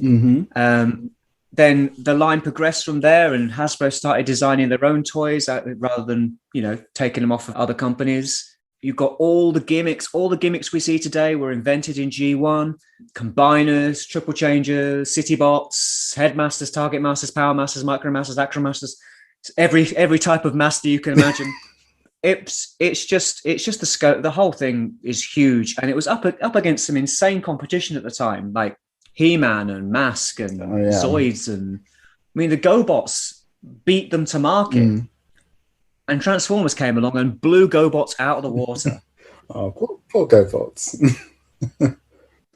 Then the line progressed from there, and Hasbro started designing their own toys rather than, taking them off of other companies. You've got all the gimmicks we see today were invented in G1. Combiners, triple changers, city bots, headmasters, target masters, power masters, micro masters, acro masters, every type of master you can imagine. It's just the scope. The whole thing is huge, and it was up against some insane competition at the time, like He-Man and Mask and Zoids, and the GoBots beat them to market. And Transformers came along and blew GoBots out of the water. Oh, poor GoBots.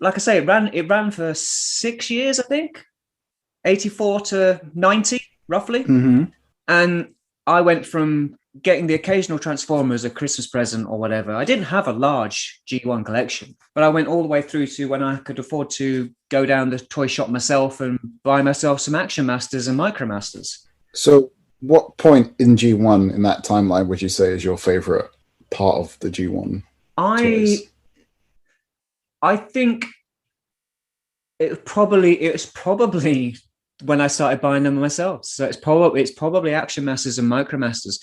Like I say, it ran for 6 years, I think, 84 to 90, roughly. And I went from getting the occasional Transformer as a Christmas present or whatever. I didn't have a large G1 collection, but I went all the way through to when I could afford to go down the toy shop myself and buy myself some Action Masters and Micro Masters. So what point in G1 in that timeline would you say is your favorite part of the G1 toys? I think it's probably when I started buying them myself. So it's probably Action Masters and Micro Masters.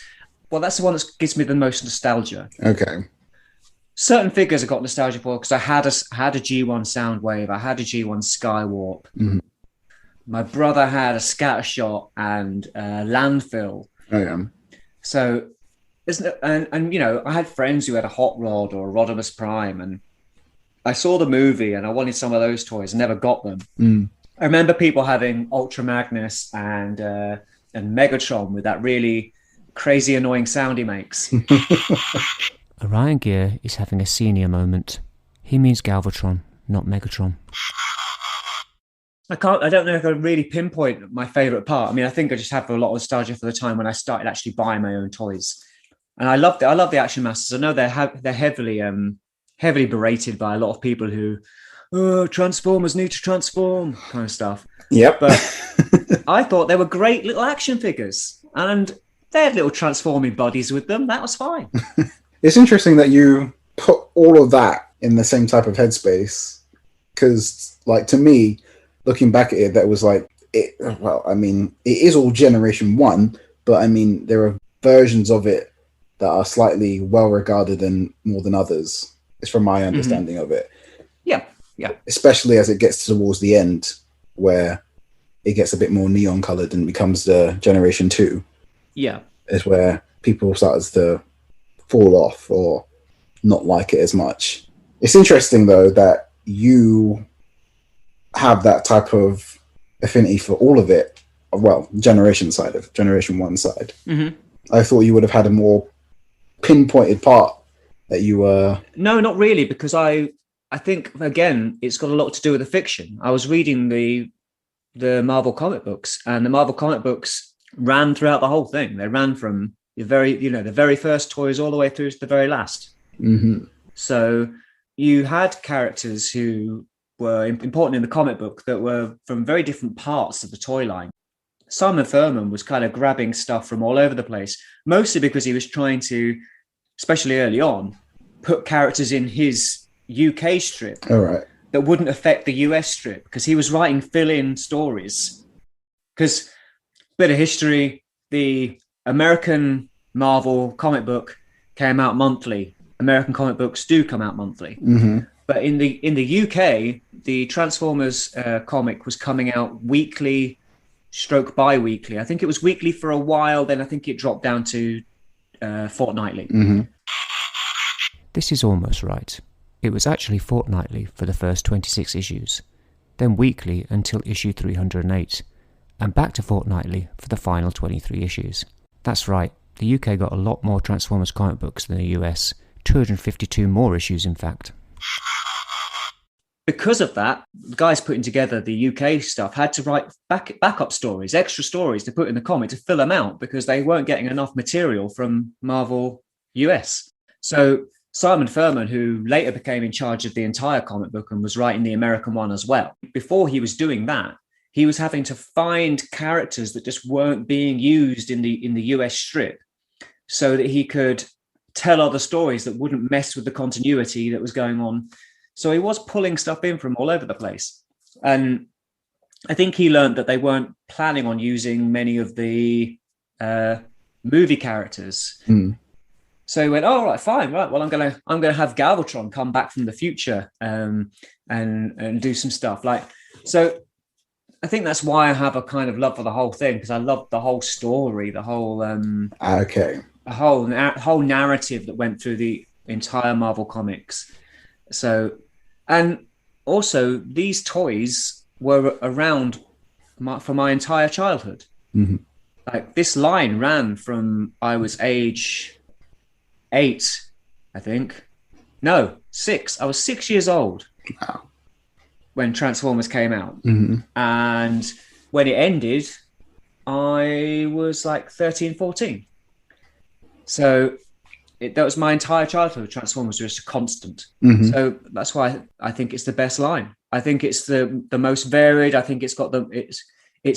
Well, that's the one that gives me the most nostalgia. Okay. Certain figures I got nostalgia for because I had a G1 Soundwave, I had a G1 Skywarp. My brother had a Scattershot and Landfill. Oh yeah. So I had friends who had a Hot Rod or a Rodimus Prime, and I saw the movie and I wanted some of those toys. I never got them. I remember people having Ultra Magnus and Megatron with that really crazy, annoying sound he makes. Orion Ghia is having a senior moment. He means Galvatron, not Megatron. I don't know if I can really pinpoint my favorite part. I think I just have a lot of nostalgia for the time when I started actually buying my own toys. And I love the Action Masters. I know they're heavily berated by a lot of people who, Transformers need to transform kind of stuff. Yep. But I thought they were great little action figures, and they had little transforming bodies with them. That was fine. It's interesting that you put all of that in the same type of headspace, because, to me, looking back at it, that was it is all Generation 1, but there are versions of it that are slightly well regarded and more than others. It's from my understanding of it. Yeah. Especially as it gets towards the end, where it gets a bit more neon colored and becomes the Generation 2. Yeah. Is where people started to fall off or not like it as much. It's interesting, though, that you have that type of affinity for all of it. Well, Generation 1 side. I thought you would have had a more pinpointed part that you were... No, not really, because I think, again, it's got a lot to do with the fiction. I was reading the Marvel comic books, and the Marvel comic books ran throughout the whole thing. They ran from the very first toys all the way through to the very last. So you had characters who were important in the comic book that were from very different parts of the toy line. Simon Furman was kind of grabbing stuff from all over the place, mostly because he was trying to, especially early on, put characters in his UK strip that wouldn't affect the US strip, because he was writing fill-in stories. Because, bit of history, the American Marvel comic book came out monthly. American comic books do come out monthly. But in the UK, the Transformers comic was coming out weekly / bi-weekly. I think it was weekly for a while, then I think it dropped down to fortnightly. This is almost right. It was actually fortnightly for the first 26 issues, then weekly until issue 308, and back to fortnightly for the final 23 issues. That's right, the UK got a lot more Transformers comic books than the US, 252 more issues in fact. Because of that, the guys putting together the UK stuff had to write backup stories, extra stories to put in the comic to fill them out, because they weren't getting enough material from Marvel US. So Simon Furman, who later became in charge of the entire comic book and was writing the American one as well, before he was doing that, he was having to find characters that just weren't being used in the US strip, so that he could tell other stories that wouldn't mess with the continuity that was going on. So he was pulling stuff in from all over the place. And I think he learned that they weren't planning on using many of the movie characters. So he went, "Oh, right, fine, right. Well, I'm gonna have Galvatron come back from the future and do some stuff." Like, so I think that's why I have a kind of love for the whole thing, because I love the whole story, the whole whole narrative that went through the entire Marvel comics. So, and also these toys were around for my entire childhood. Like, this line ran from I was age 8, I think. No, 6. I was 6 years old when Transformers came out. And when it ended, I was like 13, 14. So that was my entire childhood. Transformers was just a constant. So that's why I think it's the best line. I think it's the most varied. I think it's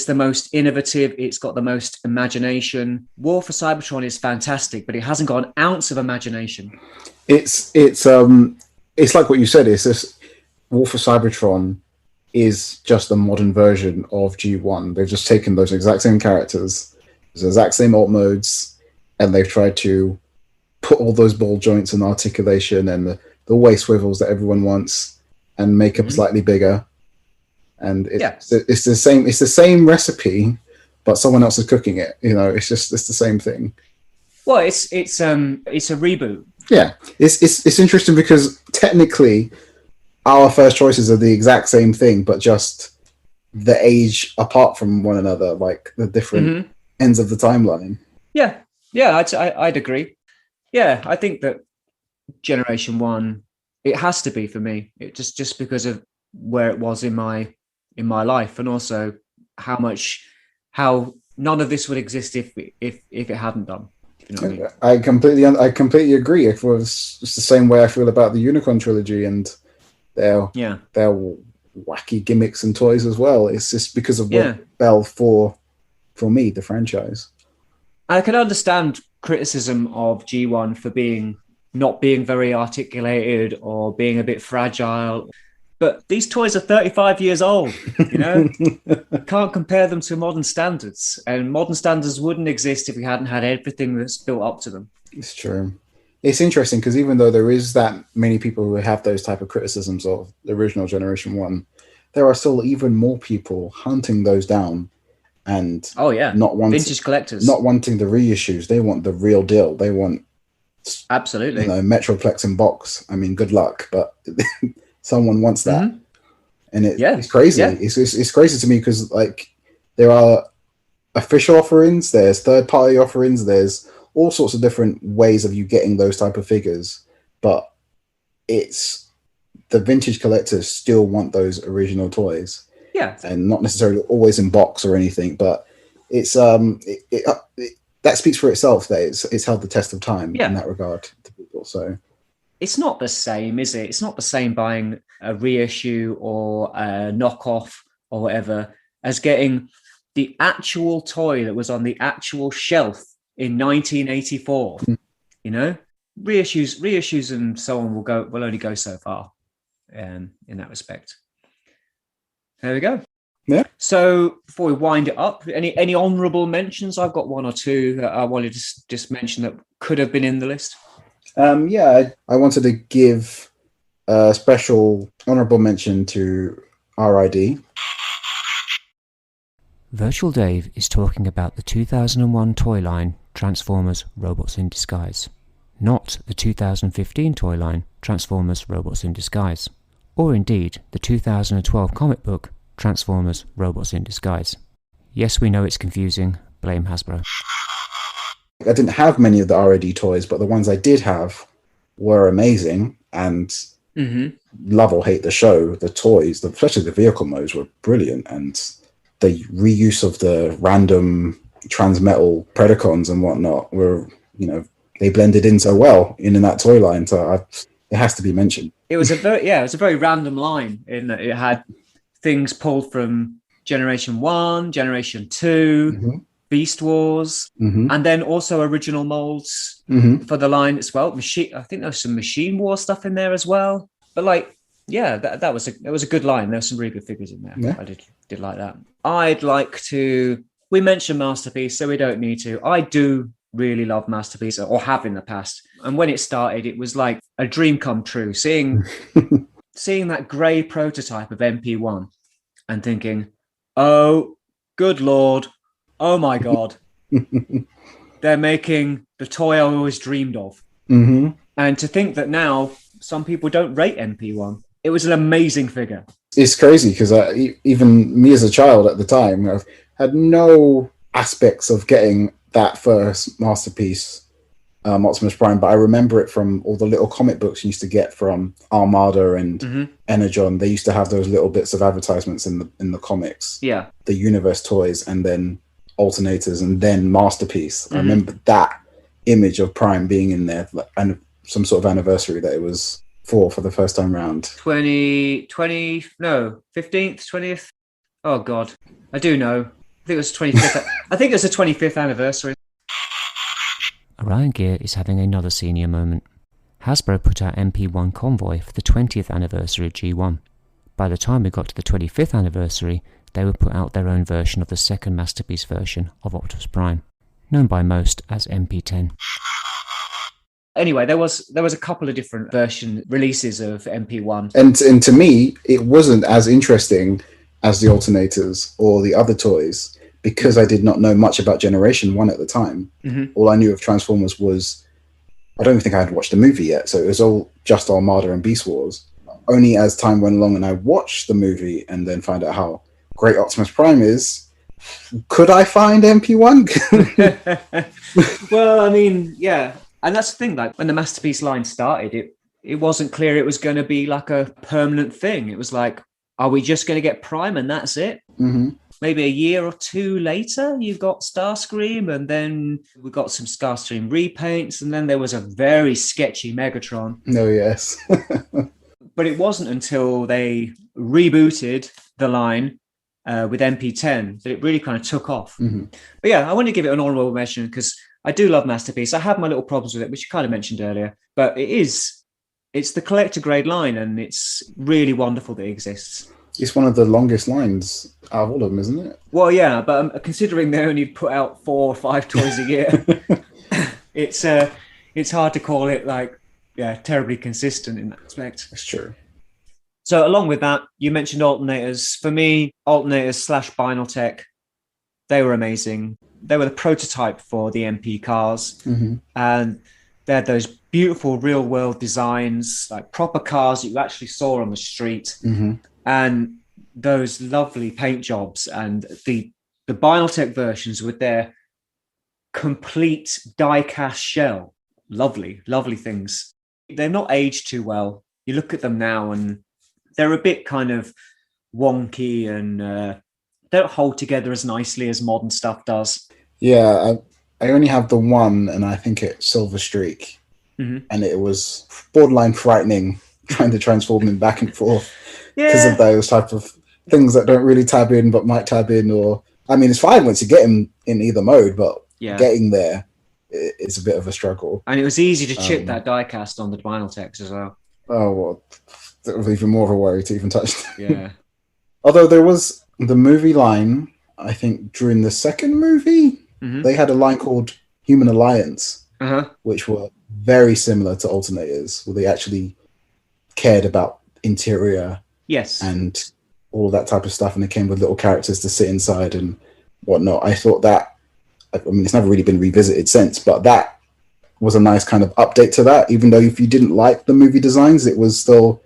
the most innovative. It's got the most imagination. War for Cybertron is fantastic, but it hasn't got an ounce of imagination. It's like what you said. It's this War for Cybertron is just a modern version of G1. They've just taken those exact same characters, the exact same alt modes, and they've tried to put all those ball joints and articulation and the waist swivels that everyone wants and make them slightly bigger. And it's the same recipe, but someone else is cooking it. You know, it's the same thing. Well, it's a reboot. Yeah, it's interesting because technically our first choices are the exact same thing, but just the age apart from one another, like the different ends of the timeline. Yeah, I'd agree. Yeah, I think that Generation 1, it has to be for me. It just because of where it was in my life, and also how none of this would exist if it hadn't done. You know what I mean? I completely agree. It was just the same way I feel about the Unicorn trilogy and their wacky gimmicks and toys as well. It's just because of what fell for me, the franchise. I can understand criticism of G1 for not being very articulated or being a bit fragile, but these toys are 35 years old. You know, can't compare them to modern standards, and modern standards wouldn't exist if we hadn't had everything that's built up to them. It's true. It's interesting because even though there is that many people who have those type of criticisms of the original Generation 1, there are still even more people hunting those down and not wanting vintage collectors, not wanting the reissues. They want the real deal. They want absolutely Metroplex in box. I mean, good luck, but someone wants that, and it's crazy. Yeah. It's crazy to me because like there are official offerings, there's third party offerings, there's all sorts of different ways of you getting those type of figures, but it's the vintage collectors still want those original toys. Yeah, and not necessarily always in box or anything, but it's that speaks for itself. That it's held the test of time in that regard to people. So it's not the same, is it? It's not the same buying a reissue or a knockoff or whatever as getting the actual toy that was on the actual shelf in 1984. You know, reissues and so on will only go so far in that respect. There we go. Yeah. So before we wind it up, any honourable mentions? I've got one or two that I wanted to just mention that could have been in the list. I wanted to give a special honourable mention to RID. Virtual Dave is talking about the 2001 toy line Transformers Robots in Disguise, not the 2015 toy line Transformers Robots in Disguise, or indeed the 2012 comic book Transformers Robots in Disguise. Yes, we know it's confusing. Blame Hasbro. I didn't have many of the RID toys, but the ones I did have were amazing, and love or hate the show, the toys, especially the vehicle modes, were brilliant, and the reuse of the random Transmetal Predacons and whatnot were, they blended in so well in that toy line, so it has to be mentioned. It was a very random line in that it had things pulled from Generation 1, Generation 2, Beast Wars, and then also original molds for the line as well. I think there was some Machine War stuff in there as well. But like, yeah, that was a good line. There were some really good figures in there. Yeah. I did like that. I'd like to. We mentioned Masterpiece, so we don't need to. I do really love Masterpiece, or have in the past. And when it started, it was like a dream come true. Seeing that grey prototype of MP1 and thinking, oh, good Lord. Oh my God. They're making the toy I always dreamed of. And to think that now some people don't rate MP1. It was an amazing figure. It's crazy because even me as a child at the time, I had no aspects of getting that first Masterpiece Optimus Prime, but I remember it from all the little comic books you used to get from Armada and Energon. They used to have those little bits of advertisements in the comics. Yeah. The Universe toys and then alternators and then Masterpiece. I remember that image of Prime being in there and some sort of anniversary that it was for the first time round. 15th, 20th. Oh God, I do know. I think it was 25th. I think it was the 25th anniversary. Orion Ghia is having another senior moment. Hasbro put out MP1 Convoy for the 20th anniversary of G1. By the time we got to the 25th anniversary, they would put out their own version of the second Masterpiece version of Optimus Prime, known by most as MP10. Anyway, there was a couple of different version releases of MP1. And to me, it wasn't as interesting as the alternators or the other toys because I did not know much about Generation 1 at the time. All I knew of Transformers was, I don't even think I had watched the movie yet, so it was all just Armada and Beast Wars. Only as time went along and I watched the movie and then found out how great Optimus Prime is, could I find MP1? Well, I mean, yeah. And that's the thing, like when the Masterpiece line started, it wasn't clear it was going to be like a permanent thing. It was like, are we just going to get Prime and that's it? Maybe a year or two later, you've got Starscream, and then we got some Starscream repaints, and then there was a very sketchy Megatron. Oh, yes. But it wasn't until they rebooted the line with MP10 that it really kind of took off. But yeah, I want to give it an honorable mention because I do love Masterpiece. I have my little problems with it, which you kind of mentioned earlier, but it's the collector grade line, and it's really wonderful that it exists. It's one of the longest lines out of all of them, isn't it? Well, yeah, but considering they only put out 4 or 5 toys a year, it's hard to call it terribly consistent in that respect. That's true. So along with that, you mentioned alternators. For me, alternators / Binaltech, they were amazing. They were the prototype for the MP cars. And they had those beautiful real world designs, like proper cars that you actually saw on the street. And those lovely paint jobs, and the Binaltech versions with their complete die-cast shell. Lovely, lovely things. They're not aged too well. You look at them now and they're a bit kind of wonky and don't hold together as nicely as modern stuff does. Yeah, I only have the one, and I think it's Silver Streak. And it was borderline frightening trying to transform him back and forth because of those type of things that don't really tab in but might tab in. Or I mean, it's fine once you get him in either mode, but getting there is a bit of a struggle. And it was easy to chip that die-cast on the Binaltechs as well. Oh, well, that was even more of a worry to even touch them. Yeah. Although there was the movie line, I think during the second movie, they had a line called Human Alliance, which were very similar to alternators, where they actually cared about interior and all of that type of stuff, and they came with little characters to sit inside and whatnot. I thought that, I mean, it's never really been revisited since, but that was a nice kind of update to that. Even though if you didn't like the movie designs, it was still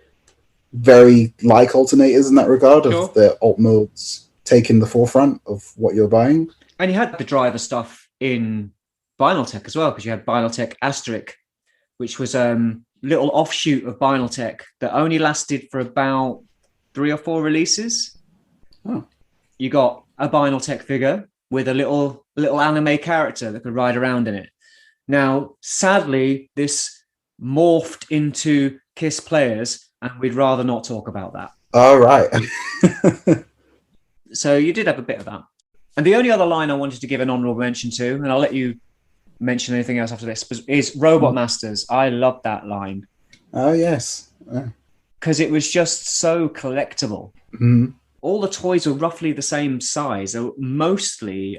very like alternators in that regard, of the alt modes taking the forefront of what you're buying. And you had the driver stuff in Binaltech as well, because you had Binaltech Asterisk, which was a little offshoot of Binaltech that only lasted for about 3 or 4 releases. You got a Binaltech figure with a little anime character that could ride around in it. Now, sadly, this morphed into KISS players, and we'd rather not talk about that. All right. So you did have a bit of that. And the only other line I wanted to give an honourable mention to, and I'll let you mention anything else after this, is Robot Masters. I love that line. Oh, yes. Because it was just so collectible. Mm-hmm. All the toys were roughly the same size. They were mostly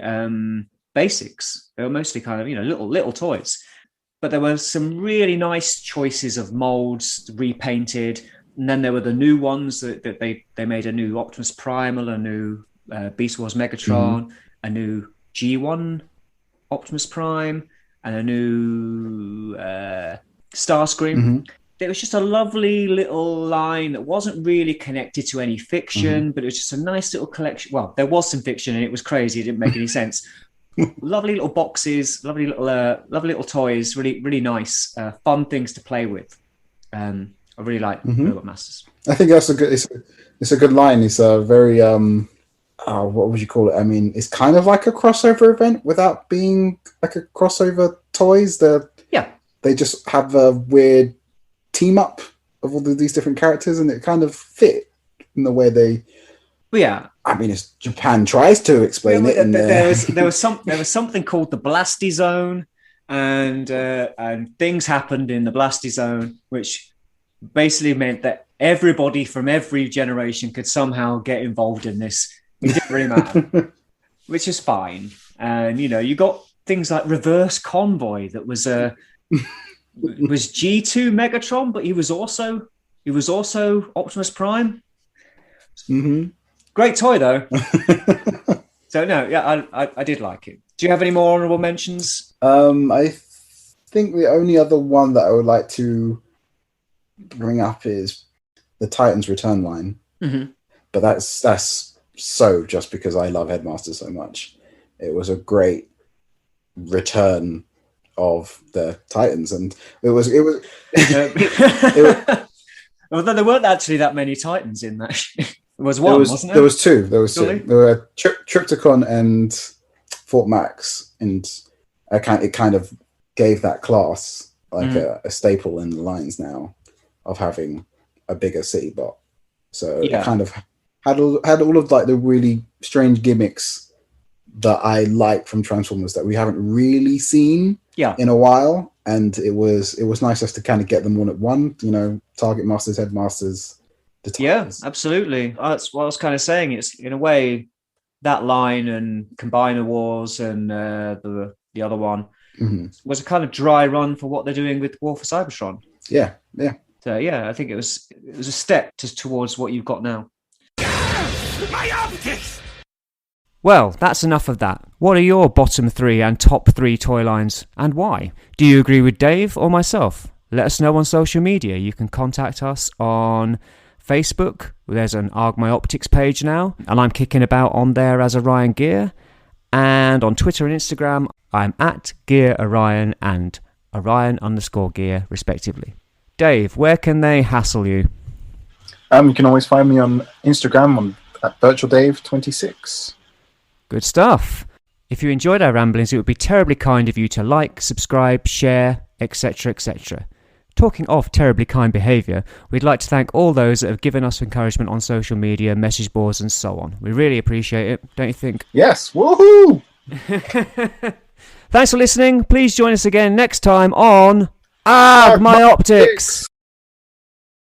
basics. They were mostly kind of, little toys. But there were some really nice choices of molds repainted. And then there were the new ones that they made a new Optimus Primal, a new Beast Wars Megatron, a new G1 Optimus Prime, and a new Starscream. Mm-hmm. It was just a lovely little line that wasn't really connected to any fiction, but it was just a nice little collection. Well, there was some fiction and it was crazy. It didn't make any sense. Lovely little boxes, lovely little toys, really, really nice, fun things to play with. I really like Robot Masters. I think that's it's a good line. It's a very, what would you call it? I mean, it's kind of like a crossover event without being like a crossover toys. They just have a weird team up of all these different characters, and it kind of fit in the way they. Yeah, I mean, it's Japan tries to explain it. There was something called the Blasty Zone, and things happened in the Blasty Zone, which basically meant that everybody from every generation could somehow get involved in this. It didn't really matter, which is fine. And you got things like Reverse Convoy that was was G2 Megatron, but he was also Optimus Prime. Mm-hmm. Great toy though. So no, yeah, I did like it. Do you have any more honorable mentions? I think the only other one that I would like to bring up is the Titans Return line. Mm-hmm. But that's so just because I love Headmaster so much. It was a great return of the Titans, and it was although there weren't actually that many Titans in that. There was one, wasn't there? There was two. There really? two. There were Trypticon and Fort Max, and it kind of gave that class like a staple in the lines now of having a bigger city bot. So it kind of had all of like the really strange gimmicks that I like from Transformers that we haven't really seen in a while, and it was nice just to kind of get them all at one. Target Masters, Headmasters. Yeah, absolutely. That's what I was kind of saying. It's in a way that line and Combiner Wars and the other one was a kind of dry run for what they're doing with War for Cybertron. Yeah. So I think it was a step towards what you've got now. My optics! Well, that's enough of that. What are your bottom 3 and top 3 toy lines, and why? Do you agree with Dave or myself? Let us know on social media. You can contact us on Facebook. There's an AARGH My Optics page now, and I'm kicking about on there as Orion Ghia. And on Twitter and Instagram, I'm at Ghia Orion and Orion_Ghia, respectively. Dave, where can they hassle you? You can always find me on Instagram at VirtualDave26. Good stuff. If you enjoyed our ramblings, it would be terribly kind of you to like, subscribe, share, etc., etc. Talking of terribly kind behaviour, we'd like to thank all those that have given us encouragement on social media, message boards and so on. We really appreciate it, don't you think? Yes, woohoo! Thanks for listening. Please join us again next time on AARGH My Optics.